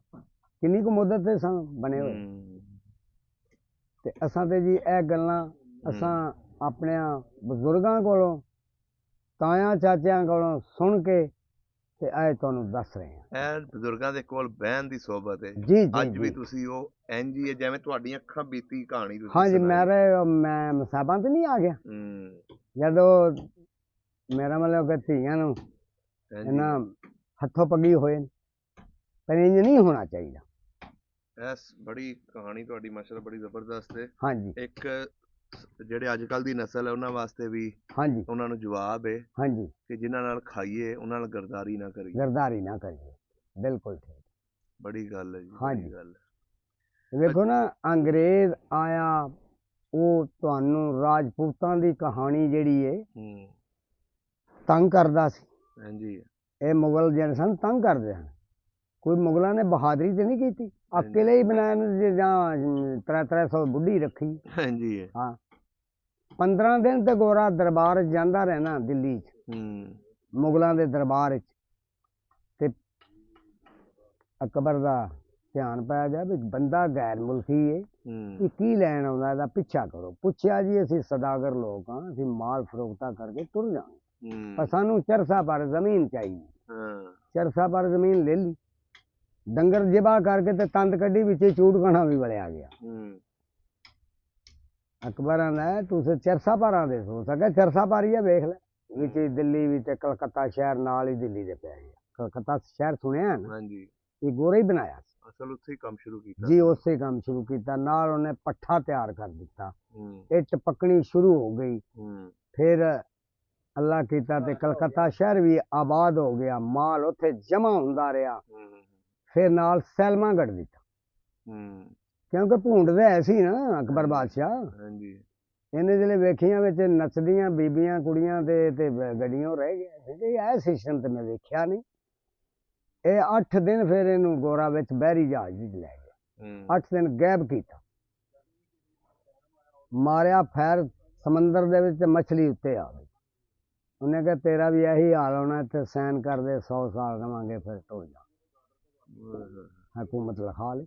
ਕਿੰਨੀ ਕੁ ਮੁੱਦਤ ਤੇ ਸਨ ਬਣੇ ਹੋਏ। ਤੇ ਅਸਾਂ ਤੇ ਜੀ ਇਹ ਗੱਲਾਂ ਅਸਾਂ ਆਪਣਿਆਂ ਬਜ਼ੁਰਗਾਂ ਕੋਲੋਂ, ਤਾਇਆਂ ਚਾਚਿਆਂ ਕੋਲੋਂ ਸੁਣ ਕੇ ਤੇ ਇਹ ਤੁਹਾਨੂੰ ਦੱਸ ਰਹੇ ਹਾਂ। ਇਹ ਬਜ਼ੁਰਗਾਂ ਦੇ ਕੋਲ ਬਹਿਣ ਦੀ ਸੋਭਤ ਹੈ। ਜੀ ਜੀ ਅੱਜ ਵੀ ਜੀ ਤੁਸੀਂ ਉਹ ਇੰਝ ਹੀ ਹੈ ਜਿਵੇਂ ਤੁਹਾਡੀਆਂ ਅੱਖਾਂ ਬੀਤੀ ਕਹਾਣੀ ਤੁਸੀਂ ਹਾਂਜੀ, ਸੁਣਾਈ। ਮੈਂ ਮਸਾਬਾਂ ਤੇ ਨਹੀਂ ਆ ਗਿਆ ਜਦੋਂ ਮੇਰਾ ਮਤਲਬ ਕਿ ਧੀਆਂ ਨੂੰ ਇਹਨਾਂ ਹੱਥੋਂ ਪੱਗੀ ਹੋਏ ਨੇ, ਪਰ ਇੰਝ ਨਹੀਂ ਹੋਣਾ ਚਾਹੀਦਾ। ਐਸ ਬੜੀ ਕਹਾਣੀ ਤੁਹਾਡੀ ਮਾਸ਼ਾਅੱਲਾ ਬੜੀ ਜ਼ਬਰਦਸਤ ਹੈ। ਹਾਂਜੀ ਇੱਕ ਜਿਹੜੇ ਅੱਜ ਕੱਲ੍ਹ ਦੀ ਨਸਲ ਹੈ ਉਹਨਾਂ ਵਾਸਤੇ ਵੀ ਹਾਂਜੀ ਉਹਨਾਂ ਨੂੰ ਜਵਾਬ ਹੈ ਹਾਂਜੀ, ਕਿ ਜਿਨ੍ਹਾਂ ਨਾਲ ਖਾਈਏ ਉਹਨਾਂ ਨਾਲ ਗਰਦਾਰੀ ਨਾ ਕਰੀਏ। ਗਰਦਾਰੀ ਨਾ ਕਰੀਏ, ਬਿਲਕੁਲ ਠੀਕ। ਬੜੀ ਗੱਲ ਹੈ ਜੀ, ਹਾਂਜੀ। ਬੜੀ ਗੱਲ ਵੇਖੋ ਨਾ, ਅੰਗਰੇਜ਼ ਆਇਆ, ਉਹ ਤੁਹਾਨੂੰ ਰਾਜਪੂਤਾਂ ਦੀ ਕਹਾਣੀ ਜਿਹੜੀ ਏ ਤੰਗ ਕਰਦਾ ਸੀ। ਹਾਂਜੀ ਇਹ ਮੁਗਲ ਜਿਹੜੇ ਸਨ ਤੰਗ ਕਰਦੇ ਹਨ। ਕੋਈ ਮੁਗਲਾਂ ਨੇ ਬਹਾਦਰੀ ਤੇ ਨਹੀਂ ਕੀਤੀ, ਅਕੇਲੇ ਹੀ ਬਣਾਇਆ ਜਾਂ 300 ਬੁੱਢੀ ਰੱਖੀ। ਹਾਂਜੀ ਹਾਂ, 15 ਦਿਨ ਤੇ ਗੋਰਾ ਦਰਬਾਰ ਜਾਂਦਾ ਰਹਿਣਾ ਦਿੱਲੀ 'ਚ, ਮੁਗਲਾਂ ਦੇ ਦਰਬਾਰ 'ਚ। ਤੇ ਅਕਬਰ ਦਾ ਧਿਆਨ ਪਾਇਆ ਗਿਆ ਵੀ ਬੰਦਾ ਗੈਰ ਮੁਲਕੀ ਏ, ਹੂੰ ਇਹ ਕੀ ਲੈਣ ਆਉਂਦਾ, ਇਹਦਾ ਪਿੱਛਾ ਕਰੋ। ਪੁੱਛਿਆ ਜੀ ਅਸੀਂ ਸਦਾਗਰ ਲੋਕ ਹਾਂ, ਅਸੀਂ ਮਾਲ ਫਰੋਖਤਾ ਕਰਕੇ ਤੁਰ ਜਾਵਾਂਗੇ, ਪਰ ਸਾਨੂੰ ਚਰਸਾ ਪਰ ਜ਼ਮੀਨ ਚਾਹੀਦੀ। ਹਾਂ ਚਰਸਾ ਪਰ ਜ਼ਮੀਨ ਲੈ ਲਈ, ਡੰਗਰ ਜਿਬਾ ਕਰਕੇ ਤੇ ਤੰਦ ਕੱਢੀ, ਵਿੱਚ ਚੂੜਖਾਨਾ ਵੀ ਵਲਿਆ ਗਿਆ। ਅਕਬਰ ਆਂਦਾ ਤੁਸੀਂ ਚਰਸਾ ਪਾਰਾਂ ਦੇ ਹੋ ਸਕਿਆ, ਚਰਸਾ ਪਾਰੀ ਆ ਵੇਖ ਲੈ, ਵਿੱਚ ਦਿੱਲੀ ਵਿੱਚ ਕਲਕੱਤਾ ਸ਼ਹਿਰ ਨਾਲ ਹੀ ਦਿੱਲੀ ਦੇ ਪੈ ਗਿਆ। ਕਲਕੱਤਾ ਸ਼ਹਿਰ ਸੁਣਿਆ ਨਾ, ਹਾਂਜੀ ਇਹ ਗੋਰਾ ਹੀ ਬਣਾਇਆ ਸੀ। ਅਸਲ ਉੱਥੇ ਹੀ ਕੰਮ ਸ਼ੁਰੂ ਕੀਤਾ ਜੀ, ਉਸੇ ਕੰਮ ਸ਼ੁਰੂ ਕੀਤਾ, ਨਾਲ ਉਹਨੇ ਪੱਠਾ ਤਿਆਰ ਕਰ ਦਿੱਤਾ, ਹੂੰ ਇੱਟ ਪੱਕਣੀ ਸ਼ੁਰੂ ਹੋ ਗਈ। ਹੂੰ ਫਿਰ ਅੱਲਾ ਕੀਤਾ ਤੇ ਕਲਕੱਤਾ ਸ਼ਹਿਰ ਵੀ ਆਬਾਦ ਹੋ ਗਿਆ, ਮਾਲ ਉੱਥੇ ਜਮਾ ਹੁੰਦਾ ਰਿਹਾ। ਫਿਰ ਨਾਲ ਸੈਲਮਾ ਗੜ ਦਿੱਤਾ, ਕਿਉਂਕਿ ਭੂੰਡਦੇ ਐਸੀ ਨਾ ਅਕਬਰ ਬਾਦਸ਼ਾਹ। ਹਾਂਜੀ ਇਹਨੇ ਜਿਹੜੇ ਵੇਖੀਆਂ ਵਿੱਚ ਨੱਚਦੀਆਂ ਬੀਬੀਆਂ ਕੁੜੀਆਂ ਤੇ ਗੱਡੀਆਂ ਰਹਿ ਗਿਆ। ਇਹ ਸਿਸਟਮ ਤੇ ਮੈਂ ਵੇਖਿਆ ਨਹੀਂ। ਇਹ 8 ਦਿਨ ਫਿਰ ਇਹਨੂੰ ਗੋਰਾ ਵਿੱਚ ਬਹਿਰੀ ਜਹਾਜ਼ ਵਿੱਚ ਲੈ ਗਿਆ, 8 ਦਿਨ ਗਾਇਬ ਕੀਤਾ, ਮਾਰਿਆ ਫੈਰ ਸਮੁੰਦਰ ਦੇ ਵਿੱਚ, ਮਛਲੀ ਉੱਤੇ ਆ ਗਈ। ਉਹਨੇ ਕਿਹਾ ਤੇਰਾ ਵੀ ਇਹੀ ਹਾਲ ਹੋਣਾ, ਇੱਥੇ ਸੈਨ ਕਰਦੇ 100 ਸਾਲ ਰਵਾਂਗੇ, ਫਿਰ ਟੁਰ ਜਾ, ਹਕੂਮਤ ਲਿਖਾ ਲਈ।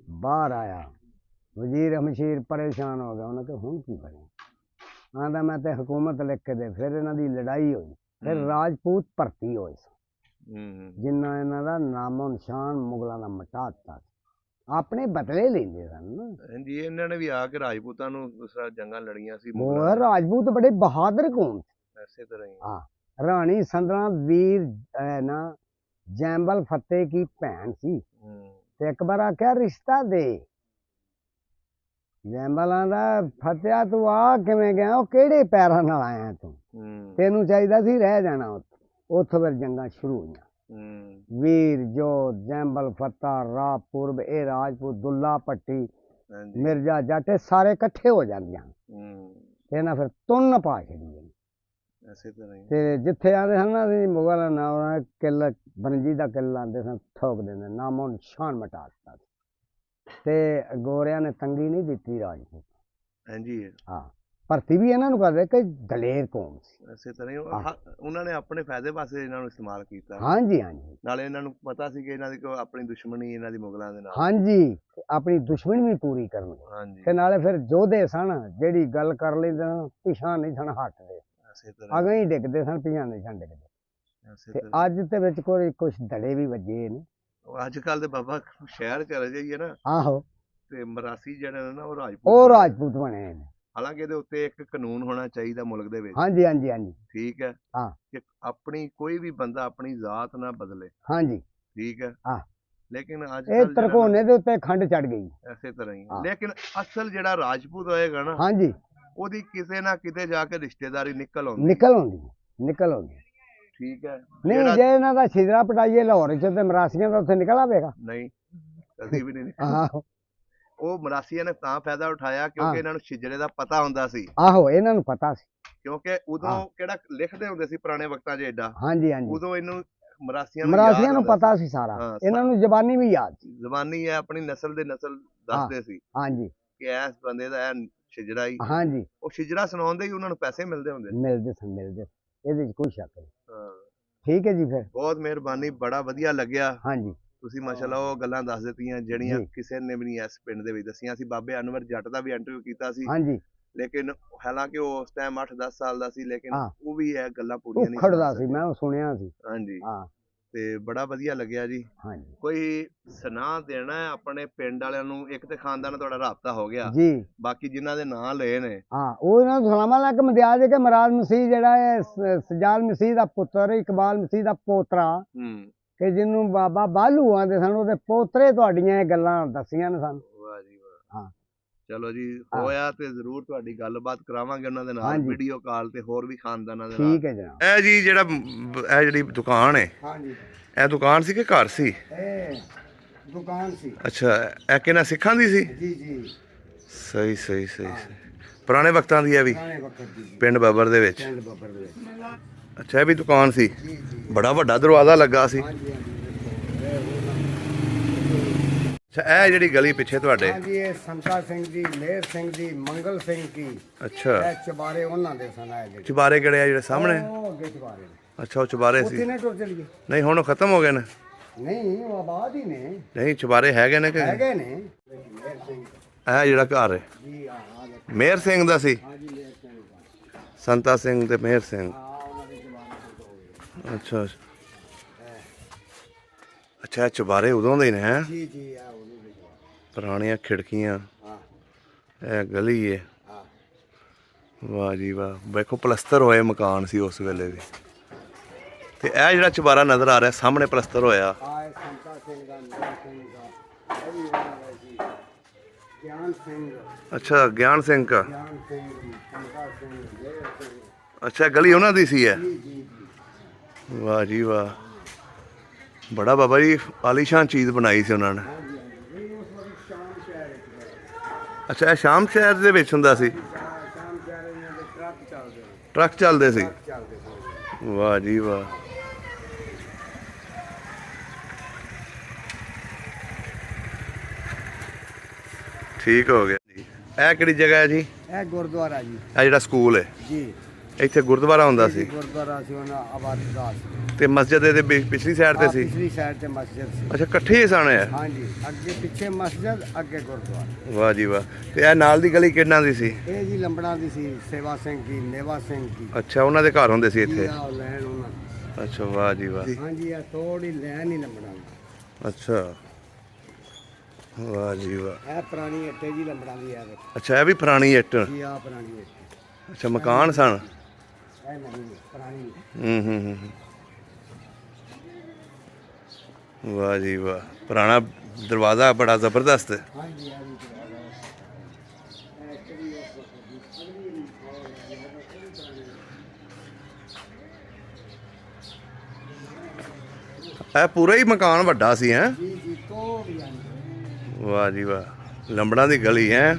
ਬਾਹਰ ਆਇਆ, ਵਜ਼ੀਰ ਹਮਸ਼ੀਰ ਪਰੇਸ਼ਾਨ ਹੋ ਗਿਆ। ਉਹਨੇ ਕਿਹਾ ਹੁਣ ਕੀ ਬਣੇ? ਆਂਦਾ ਮੈਂ ਤੇ ਹਕੂਮਤ ਲਿਖ ਕੇ ਦੇ। ਫਿਰ ਇਹਨਾਂ ਦੀ ਲੜਾਈ ਹੋਈ, ਫਿਰ ਰਾਜਪੂਤ ਭਰਤੀ ਹੋਏ ਸਨ, ਜਿੰਨਾ ਇਹਨਾਂ ਦਾ ਨਾਮੋ ਨਿਸ਼ਾਨ ਮੁਗਲਾਂ ਦਾ ਮਿਟਾ ਦਿੱਤਾ। ਆਪਣੇ ਬਦਲੇ ਲੈਂਦੇ ਸਨ ਨਾ। ਹਾਂਜੀ ਇਹਨਾਂ ਨੇ ਵੀ ਆ ਕੇ ਰਾਜਪੂਤਾਂ ਨੂੰ ਦੂਸਰਾ ਜੰਗਾਂ ਲੜੀਆਂ ਸੀ। ਉਹ ਰਾਜਪੂਤ ਬੜੇ ਬਹਾਦਰ ਕੌਮ ਸੀ। ਐਸੇ ਤਰ੍ਹਾਂ ਹੀ ਹਾਂ, ਰਾਣੀ ਸੰਦਨਾ ਵੀਰ ਨਾ ਜੈਂਬਲ ਫਤਿਹ ਕੀ ਭੈਣ ਸੀ, ਤੇ ਅਕਬਰ ਆਖਿਆ ਰਿਸ਼ਤਾ ਦੇ। ਜੈਂਬਲਾਂ ਦਾ ਫਤਿਆ ਤੂੰ ਆ ਕਿਵੇਂ ਗਿਆ? ਉਹ ਕਿਹੜੇ ਪੈਰਾਂ ਨਾਲ ਆਇਆ ਤੂੰ? ਤੈਨੂੰ ਚਾਹੀਦਾ ਸੀ ਰਹਿ ਜਾਣਾ ਉੱਥੇ। ਉੱਥੋਂ ਫਿਰ ਜੰਗਾਂ ਸ਼ੁਰੂ ਹੋਈਆਂ। ਵੀਰ ਜੋਧ, ਜੈਂਬਲ ਫਤਿਹ, ਰਾਹ ਪੂਰਬ, ਇਹ ਰਾਜਪੂਤ, ਦੁੱਲਾ ਭੱਟੀ, ਮਿਰਜ਼ਾ ਜੱਟ, ਸਾਰੇ ਇਕੱਠੇ ਹੋ ਜਾਂਦੀਆਂ ਤੇ ਨਾ ਫਿਰ ਤੁੰਨ ਪਾ ਛੱਡੀ। ਐਸੇ ਤਰ੍ਹਾਂ ਹੀ ਤੇ ਜਿੱਥੇ ਆਉਂਦੇ ਹਨ ਨਾ ਅਸੀਂ ਮੁਗਲਾਂ ਨਾਲ ਕਿੱਲਾ ਬਰੰਜੀ ਦਾ ਕਿੱਲਾ ਆਉਂਦੇ ਸਨ, ਠੋਕ ਦਿੰਦੇ, ਨਾਮੋ ਨਿਸ਼ਾਨ ਮਿਟਾ ਦਿੱਤਾ। ਤੇ ਗੋਰਿਆਂ ਨੇ ਤੰਗੀ ਨਹੀਂ ਦਿੱਤੀ ਰਾਜਪੂਤ। ਹਾਂਜੀ ਹਾਂ, ਭਰਤੀ ਵੀ ਇਹਨਾਂ ਨੂੰ ਕਰਦੇ ਕਿ ਦਲੇਰ ਕੌਮ ਸੀ। ਐਸੇ ਤਰ੍ਹਾਂ ਹੀ ਉਹਨਾਂ ਨੇ ਆਪਣੇ ਫਾਇਦੇ ਵਾਸਤੇ ਇਹਨਾਂ ਨੂੰ ਇਸਤੇਮਾਲ ਕੀਤਾ। ਹਾਂਜੀ ਹਾਂਜੀ, ਨਾਲੇ ਇਹਨਾਂ ਨੂੰ ਪਤਾ ਸੀ ਕਿ ਇਹਨਾਂ ਦੀ ਕੋਈ ਆਪਣੀ ਦੁਸ਼ਮਣੀ ਇਹਨਾਂ ਦੀ ਮੁਗਲਾਂ ਦੇ ਨਾਲ। ਹਾਂਜੀ, ਆਪਣੀ ਦੁਸ਼ਮਣੀ ਵੀ ਪੂਰੀ ਕਰਨਗੇ। ਹਾਂਜੀ ਤੇ ਨਾਲੇ ਫਿਰ ਯੋਧੇ ਸਨ, ਜਿਹੜੀ ਗੱਲ ਕਰ ਲੈਂਦੇ ਸਨ ਪਿਛਾਂ ਨਹੀਂ ਸਨ ਹਟਦੇ, ਅਗਾਂ ਹੀ ਡਿੱਗਦੇ ਸਨ, ਪਿਛਾਂ ਨਹੀਂ ਸਨ ਡਿੱਗਦੇ। ਤੇ ਅੱਜ ਤੇ ਵਿੱਚ ਕੋਈ ਕੁਛ ਦੜੇ ਵੀ ਵੱਜੇ ਨੇ। ਅੱਜ ਕੱਲ ਦੇ ਬਾਬਾ ਸ਼ਹਿਰ ਚਲੇ ਜਾਈਏ ਨਾ, ਆਹੋ, ਤੇ ਮਰਾਸੀ ਜਿਹੜੇ ਨੇ ਨਾ ਉਹ ਰਾਜਪੂਤ ਬਣੇ ਨੇ। ਹਾਲਾਂਕਿ ਇਹਦੇ ਉੱਤੇ ਇੱਕ ਕਾਨੂੰਨ ਹੋਣਾ ਚਾਹੀਦਾ ਮੁਲਕ ਦੇ ਵਿੱਚ। ਹਾਂਜੀ ਹਾਂਜੀ ਹਾਂਜੀ, ਠੀਕ ਹੈ, ਹਾਂ, ਕਿ ਆਪਣੀ ਕੋਈ ਵੀ ਬੰਦਾ ਆਪਣੀ ਜ਼ਾਤ ਨਾ ਬਦਲੇ। ਹਾਂਜੀ, ਠੀਕ ਹੈ, ਹਾਂ, ਲੇਕਿਨ ਅੱਜ ਇਹ ਤਰਕੋਨੇ ਦੇ ਉੱਤੇ ਖੰਡ ਚੜ ਗਈ। ਐਸੇ ਤਰ੍ਹਾਂ ਹੀ ਲੇਕਿਨ ਅਸਲ ਜਿਹੜਾ ਰਾਜਪੂਤ ਹੋਏਗਾ ਨਾ, ਹਾਂਜੀ, ਉਹਦੀ ਕਿਸੇ ਨਾ ਕਿਤੇ ਜਾ ਕੇ ਰਿਸ਼ਤੇਦਾਰੀ ਨਿਕਲ ਆਉਂਦੀ। ਨਿਕਲ ਆਉਂਦੀ। ਠੀਕ ਹੈ, ਨਹੀਂ ਜੇ ਇਹਨਾਂ ਦਾ ਛਿਦਰਾ ਪਟਾਈਏ ਲਾਹੌਰ ਚ ਤੇ ਮਰਾਸੀਆਂ ਦਾ ਉੱਥੇ ਨਿਕਲ ਆਵੇਗਾ? ਨਹੀਂ, ਕਦੀ ਵੀ ਨਹੀਂ। ਆਹੋ, ਉਹ ਮਰਾਸੀਆਂ ਨੇ ਤਾਂ ਫਾਇਦਾ ਉਠਾਇਆ ਕਿਉਂਕਿ ਇਹਨਾਂ ਨੂੰ ਛਿਜਰੇ ਦਾ ਪਤਾ ਹੁੰਦਾ ਸੀ। ਆਹੋ, ਇਹਨਾਂ ਨੂੰ ਪਤਾ ਸੀ, ਕਿਉਂਕਿ ਉਦੋਂ ਕਿਹੜਾ ਲਿਖਦੇ ਹੁੰਦੇ ਸੀ ਪੁਰਾਣੇ ਵਕਤਾਂ 'ਚ ਏਡਾ। ਹਾਂਜੀ ਹਾਂਜੀ, ਉਦੋਂ ਇਹਨੂੰ ਮਰਾਸੀਆਂ ਨੂੰ ਪਤਾ ਸੀ ਸਾਰਾ। ਇਹਨਾਂ ਨੂੰ ਜ਼ਬਾਨੀ ਵੀ ਯਾਦ ਸੀ। ਜ਼ਬਾਨੀ ਹੈ, ਆਪਣੀ ਨਸਲ ਦੇ ਨਸਲ ਦੱਸਦੇ ਸੀ। ਹਾਂਜੀ, ਕਿ ਇਸ ਬੰਦੇ ਦਾ ਇਹ ਛਿਜਰਾ ਹੀ। ਹਾਂਜੀ, ਉਹ ਛਿਜਰਾ ਸੁਣਾਉਂਦੇ ਹੀ ਉਹਨਾਂ ਨੂੰ ਪੈਸੇ ਮਿਲਦੇ ਹੁੰਦੇ। ਮਿਲਦੇ ਇਹਦੇ 'ਚ ਕੋਈ ਸ਼ੱਕ ਨਹੀਂ। ਠੀਕ ਹੈ ਜੀ, ਫਿਰ ਬਹੁਤ ਮਿਹਰਬਾਨੀ, ਬੜਾ ਵਧੀਆ ਲੱਗਿਆ। ਹਾਂਜੀ, ਤੁਸੀਂ ਮਾਸ਼ਾਅੱਲਾ ਉਹ ਗੱਲਾਂ ਦੱਸ ਦਿੱਤੀਆਂ ਜਿਹੜੀਆਂ ਕਿਸੇ ਨੇ ਵੀ ਨਹੀਂ ਇਸ ਪਿੰਡ ਦੇ ਵਿੱਚ ਦੱਸੀਆਂ। ਅਸੀਂ ਬਾਬੇ ਅਨਵਰ ਜੱਟ ਦਾ ਵੀ ਇੰਟਰਵਿਊ ਕੀਤਾ ਸੀ। ਹਾਂਜੀ, ਲੇਕਿਨ ਹਾਲਾਂਕਿ ਉਹ ਉਸ ਟਾਈਮ 8-10 ਸਾਲ ਦਾ ਸੀ, ਲੇਕਿਨ ਉਹ ਵੀ ਇਹ ਗੱਲਾਂ ਪੂਰੀਆਂ ਨਹੀਂ ਖੜਦਾ ਸੀ, ਮੈਂ ਸੁਣਿਆ ਸੀ। ਹਾਂਜੀ, ਹਾਂ, ਤੇ ਬੜਾ ਵਧੀਆ ਲੱਗਿਆ ਜੀ। ਹਾਂਜੀ, ਕੋਈ ਸੁਨਾਹ ਦੇਣਾ ਹੈ ਆਪਣੇ ਪਿੰਡ ਵਾਲਿਆਂ ਨੂੰ? ਇੱਕ ਤੇ ਖਾਨਦਾਨ ਨਾਲ ਤੁਹਾਡਾ ਰਾਬਤਾ ਹੋ ਗਿਆ ਜੀ, ਬਾਕੀ ਜਿਨ੍ਹਾਂ ਦੇ ਨਾਂ ਲਏ ਨੇ, ਹਾਂ, ਉਹ ਇਹਨਾਂ ਨੂੰ ਸਲਾਮਾਂ ਲੈ ਕੇ ਮਦਿਆ ਦੇ ਕਿ ਮਰਾਜ਼ ਮਸੀਹ ਜਿਹੜਾ ਹੈ ਸਜਾਲ ਮਸੀਹ ਦਾ ਪੁੱਤਰ, ਇਕਬਾਲ ਮਸੀਹ ਦਾ ਪੋਤਰਾ, ਕਿ ਜਿਹਨੂੰ ਬਾਬਾ ਬਾਲੂ ਆਂਦੇ ਸਨ, ਉਹਦੇ ਪੋਤਰੇ ਤੁਹਾਡੀਆਂ ਇਹ ਗੱਲਾਂ ਦੱਸੀਆਂ ਨੇ ਸਾਨੂੰ। ਵਾਹ ਜੀ ਵਾਹ। ਹਾਂ, ਚਲੋ ਜੀ, ਹੋਇਆ ਤੇ ਜ਼ਰੂਰ ਤੁਹਾਡੀ ਗੱਲਬਾਤ ਕਰਾਵਾਂਗੇ ਉਹਨਾਂ ਦੇ ਨਾਲ, ਵੀਡੀਓ ਕਾਲ ਤੇ, ਹੋਰ ਵੀ ਖਾਨਦਾਨਾਂ ਦੇ ਨਾਲ। ਠੀਕ ਹੈ ਜਨਾਬ। ਇਹ ਜੀ ਇਹ ਜਿਹੜੀ ਦੁਕਾਨ ਹੈ, ਹਾਂਜੀ, ਇਹ ਦੁਕਾਨ ਸੀ ਕਿ ਘਰ ਸੀ? ਇਹ ਦੁਕਾਨ ਸੀ। ਅੱਛਾ, ਇਹ ਕਿਹਨਾਂ ਸਿੱਖਾਂ ਦੀ ਸੀ? ਜੀ ਜੀ, ਸਹੀ ਸਹੀ ਸਹੀ। ਪੁਰਾਣੇ ਵਕਤਾਂ ਦੀ ਹੈ ਵੀ, ਪਿੰਡ ਬੱਬਰ ਦੇ ਵਿੱਚ। ਅੱਛਾ, ਇਹ ਵੀ ਦੁਕਾਨ ਸੀ, ਬੜਾ ਵੱਡਾ ਦਰਵਾਜ਼ਾ ਲੱਗਾ ਸੀ। ਅੱਛਾ, ਇਹ ਜਿਹੜੀ ਗਲੀ ਪਿੱਛੇ ਤੁਹਾਡੇ? ਹਾਂਜੀ, ਇਹ ਸੰਤਾ ਸਿੰਘ ਦੀ, ਮੇਹਰ ਸਿੰਘ ਦੀ, ਮੰਗਲ ਸਿੰਘ ਕੀ। ਅੱਛਾ, ਇਹ ਚਬਾਰੇ ਉਹਨਾਂ ਦੇ ਸਨ। ਇਹ ਚੁਬਾਰੇ ਕਿਹੜੇ ਆ ਜਿਹੜੇ ਸਾਹਮਣੇ? ਉਹ ਅੱਗੇ ਚਬਾਰੇ ਨੇ। ਅੱਛਾ, ਉਹ ਚੁਬਾਰੇ ਸੀ। ਉੱਥੇ ਨੇ ਟੁਰ ਚਲੀਏ। ਨਹੀਂ, ਹੁਣ ਉਹ ਖਤਮ ਹੋ ਗਏ ਨੇ। ਨਹੀਂ ਉਹ ਆਬਾਦ ਹੀ ਨੇ, ਨਹੀਂ ਚੁਬਾਰੇ ਹੈਗੇ ਨੇ ਕਿ ਹੈਗੇ ਨੇ। ਮੇਹਰ ਸਿੰਘ ਇਹ ਜਿਹੜਾ ਘਰ ਹੈ ਜੀ ਆ ਮੇਹਰ ਸਿੰਘ ਦਾ ਸੀ, ਹਾਂਜੀ ਮੇਹਰ ਸਿੰਘ ਦਾ। ਸੰਤਾ ਸਿੰਘ ਤੇ ਮੇਹਰ ਸਿੰਘ। ਉਹਨਾਂ ਦੀ ਜ਼ਬਾਨ ਤੋਂ ਹੋ ਗਈ। ਅੱਛਾ ਅੱਛਾ, ਇਹ ਚੁਬਾਰੇ ਉਦੋਂ ਦੇ ਨੇ ਹੈ। ਜੀ ਜੀ ਆ ਉਹਨੂੰ ਦੀ ਜ਼ਬਾਨ। ਪੁਰਾਣੀਆਂ ਖਿੜਕੀਆਂ, ਹਾਂ ਇਹ ਗਲੀ ਹੈ। ਹਾਂ ਵਾਹ ਜੀ ਵਾਹ, ਵੇਖੋ ਪਲਸਤਰ ਹੋਏ ਮਕਾਨ ਸੀ ਉਸ ਵੇਲੇ ਵੀ। ਤੇ ਇਹ ਜਿਹੜਾ ਚੁਬਾਰਾ ਨਜ਼ਰ ਆ ਰਿਹਾ ਸਾਹਮਣੇ ਪਲਸਤਰ ਹੋਇਆ, ਆਏ ਸੰਤਾ ਸਿੰਘ ਦਾ, ਮੇਹਰ ਸਿੰਘ ਦਾ, ਇਹ ਵੀ ਉਹਨਾਂ ਦਾ ਸੀ। ਗਿਆਨ ਸਿੰਘ, ਅੱਛਾ ਗਿਆਨ ਸਿੰਘ ਦਾ। ਗਿਆਨ ਸਿੰਘ, ਸੰਤਾ ਸਿੰਘ, ਮੇਹਰ ਸਿੰਘ। ਅੱਛਾ ਗਲੀ ਉਹਨਾਂ ਦੀ ਸੀ ਹੈ। ਜੀ ਜੀ ਜੀ। ਵਾਹ ਜੀ ਵਾਹ, ਬੜਾ ਬਾਬਾ ਜੀ ਆਲੀਸ਼ਾਨ ਚੀਜ਼ ਬਣਾਈ ਸੀ ਉਹਨਾਂ ਨੇ। ਹਾਂਜੀ ਹਾਂਜੀ ਇਹ ਉਸ ਵਾਰੀ ਸ਼ਾਮ ਸ਼ਹਿਰ ਵਿੱਚ ਗਏ। ਅੱਛਾ ਇਹ ਸ਼ਾਮ ਸ਼ਹਿਰ ਦੇ ਵਿੱਚ ਹੁੰਦਾ ਸੀ, ਸ਼ਾਮ ਸ਼ਹਿਰ ਇਹਨਾਂ ਦੇ ਟਰੱਕ ਚੱਲਦੇ ਨੇ, ਟਰੱਕ ਚੱਲਦੇ ਸੀ। ਟਰੱਕ ਚੱਲਦੇ ਸੀ। ਵਾਹ ਜੀ ਵਾਹ, ਠੀਕ ਹੋ ਗਿਆ ਜੀ। ਇਹ ਕਿਹੜੀ ਜਗ੍ਹਾ ਹੈ ਜੀ? ਇਹ ਗੁਰਦੁਆਰਾ ਜੀ। ਇਹ ਜਿਹੜਾ ਸਕੂਲ ਹੈ, ਜੀ ਇੱਥੇ ਗੁਰਦੁਆਰਾ ਹੁੰਦਾ ਸੀ ਗੁਰਦੁਆਰਾ ਸੀ, ਉਹਨਾਂ ਆਬਾਦਗਾਹ ਸੀ। ਤੇ ਮਸਜਿਦ ਇਹਦੇ ਪਿਛਲੀ ਸਾਈਡ ਤੇ ਸੀ। ਪਿਛਲੀ ਸਾਈਡ ਤੇ ਮਸਜਿਦ ਸੀ। ਅੱਛਾ ਇਕੱਠੇ ਹੀ ਸਨ ਇਹ। ਹਾਂਜੀ ਅੱਗੇ ਪਿੱਛੇ ਮਸਜਿਦ, ਅੱਗੇ ਗੁਰਦੁਆਰਾ। ਵਾਹ ਜੀ ਵਾਹ, ਤੇ ਇਹ ਨਾਲ ਦੀ ਗਲੀ ਕਿਹਨਾਂ ਦੀ ਸੀ? ਇਹ ਜੀ ਲੰਬੜਾਂ ਦੀ ਸੀ, ਸੇਵਾ ਸਿੰਘ ਦੀ, ਨੇਵਾ ਸਿੰਘ ਦੀ। ਅੱਛਾ ਉਹਨਾਂ ਦੇ ਘਰ ਹੁੰਦੇ ਸੀ ਜੀ ਇੱਥੇ। ਆ ਲੈਣ ਉਹਨਾਂ ਦੀ। ਅੱਛਾ ਵਾਹ ਜੀ ਵਾਹ, ਹਾਂਜੀ ਆ ਥੋੜੀ ਲੈਣ ਹੀ ਲੰਬੜਾਂ ਦੀ। ਅੱਛਾ ਵਾਹ ਜੀ ਵਾਹ। ਇਹ ਪੁਰਾਣੀ ਇੱਟੇ ਜੀ ਲੰਬੜਾਂ ਦੀ ਆ ਵੇਖੋ ਅੱਛਾ ਇਹ ਵੀ ਪੁਰਾਣੀ ਇੱਟ। ਜੀ, ਆ ਪੁਰਾਣੀ ਇੱਟ। ਅੱਛਾ ਮਕਾਨ ਸਨ। ਇਹ ਨਹੀਂ ਪੁਰਾਣੀ। ਹੂੰ। ਵਾਹ ਜੀ ਵਾਹ, ਪੁਰਾਣਾ ਦਰਵਾਜ਼ਾ ਬੜਾ ਜ਼ਬਰਦਸਤ ਹੈ। ਹਾਂਜੀ ਆ ਵੀ ਪੁਰਾਣਾ। ਇਹ ਇੱਟ ਵੀ ਉਸ ਵਕਤ ਦੀ ਅਗਲੀ ਨਹੀਂ ਇਹ ਪੂਰਾ ਹੀ ਮਕਾਨ ਵੱਡਾ ਸੀ ਹੈ। ਜੀ ਜੀ ਤੋਂ ਵੀ ਆਂਦੇ। ਵਾਹ ਜੀ ਵਾਹ, ਲੰਬੜਾਂ ਦੀ ਗਲੀ ਹੈ।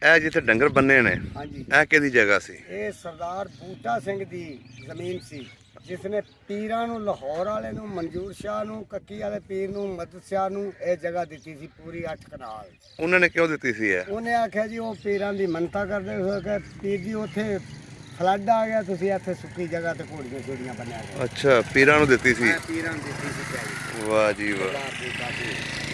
ਇਹ ਜਿੱਥੇ ਡੰਗਰ ਬੰਨੇ ਨੇ, ਹਾਂਜੀ ਇਹ ਕਿਹਦੀ ਜਗ੍ਹਾ ਸੀ? ਇਹ ਸਰਦਾਰ ਬੂਟਾ ਸਿੰਘ ਦੀ ਜ਼ਮੀਨ ਸੀ, ਜਿਸ ਨੇ ਪੀਰਾਂ ਨੂੰ, ਲਾਹੌਰ ਵਾਲੇ ਨੂੰ, ਮਨਜੂਰ ਸ਼ਾਹ ਨੂੰ, ਕੱਕੀ ਵਾਲੇ ਪੀਰ ਨੂੰ, ਮਦਦ ਸ਼ਾਹ ਨੂੰ ਇਹ ਜਗ੍ਹਾ ਦਿੱਤੀ ਸੀ ਪੂਰੀ 8 ਕਨਾਲ। ਉਹਨਾਂ ਨੇ ਕਿਉਂ ਦਿੱਤੀ ਸੀ ਇਹ? ਉਹਨੇ ਆਖਿਆ ਜੀ ਉਹ ਪੀਰਾਂ ਦੀ ਮੰਨਤਾ ਕਰਦੇ ਹੋਏ ਕਿ ਪੀਰ ਜੀ ਉੱਥੇ ਫਲੱਡ ਆ ਗਿਆ, ਤੁਸੀਂ ਇੱਥੇ ਸੁੱਕੀ ਜਗ੍ਹਾ ਤੇ ਘੋੜੀਆਂ ਛੋੜੀਆਂ ਬਣਿਆ ਕਰੋ। ਅੱਛਾ ਪੀਰਾਂ ਨੂੰ ਦਿੱਤੀ ਸੀ। ਪੀਰਾਂ ਨੂੰ ਦਿੱਤੀ ਸੀ। ਵਾਹ ਜੀ ਵਾਹ। ਸਰਦਾਰ ਬੂਟਾ ਸਿੰਘ।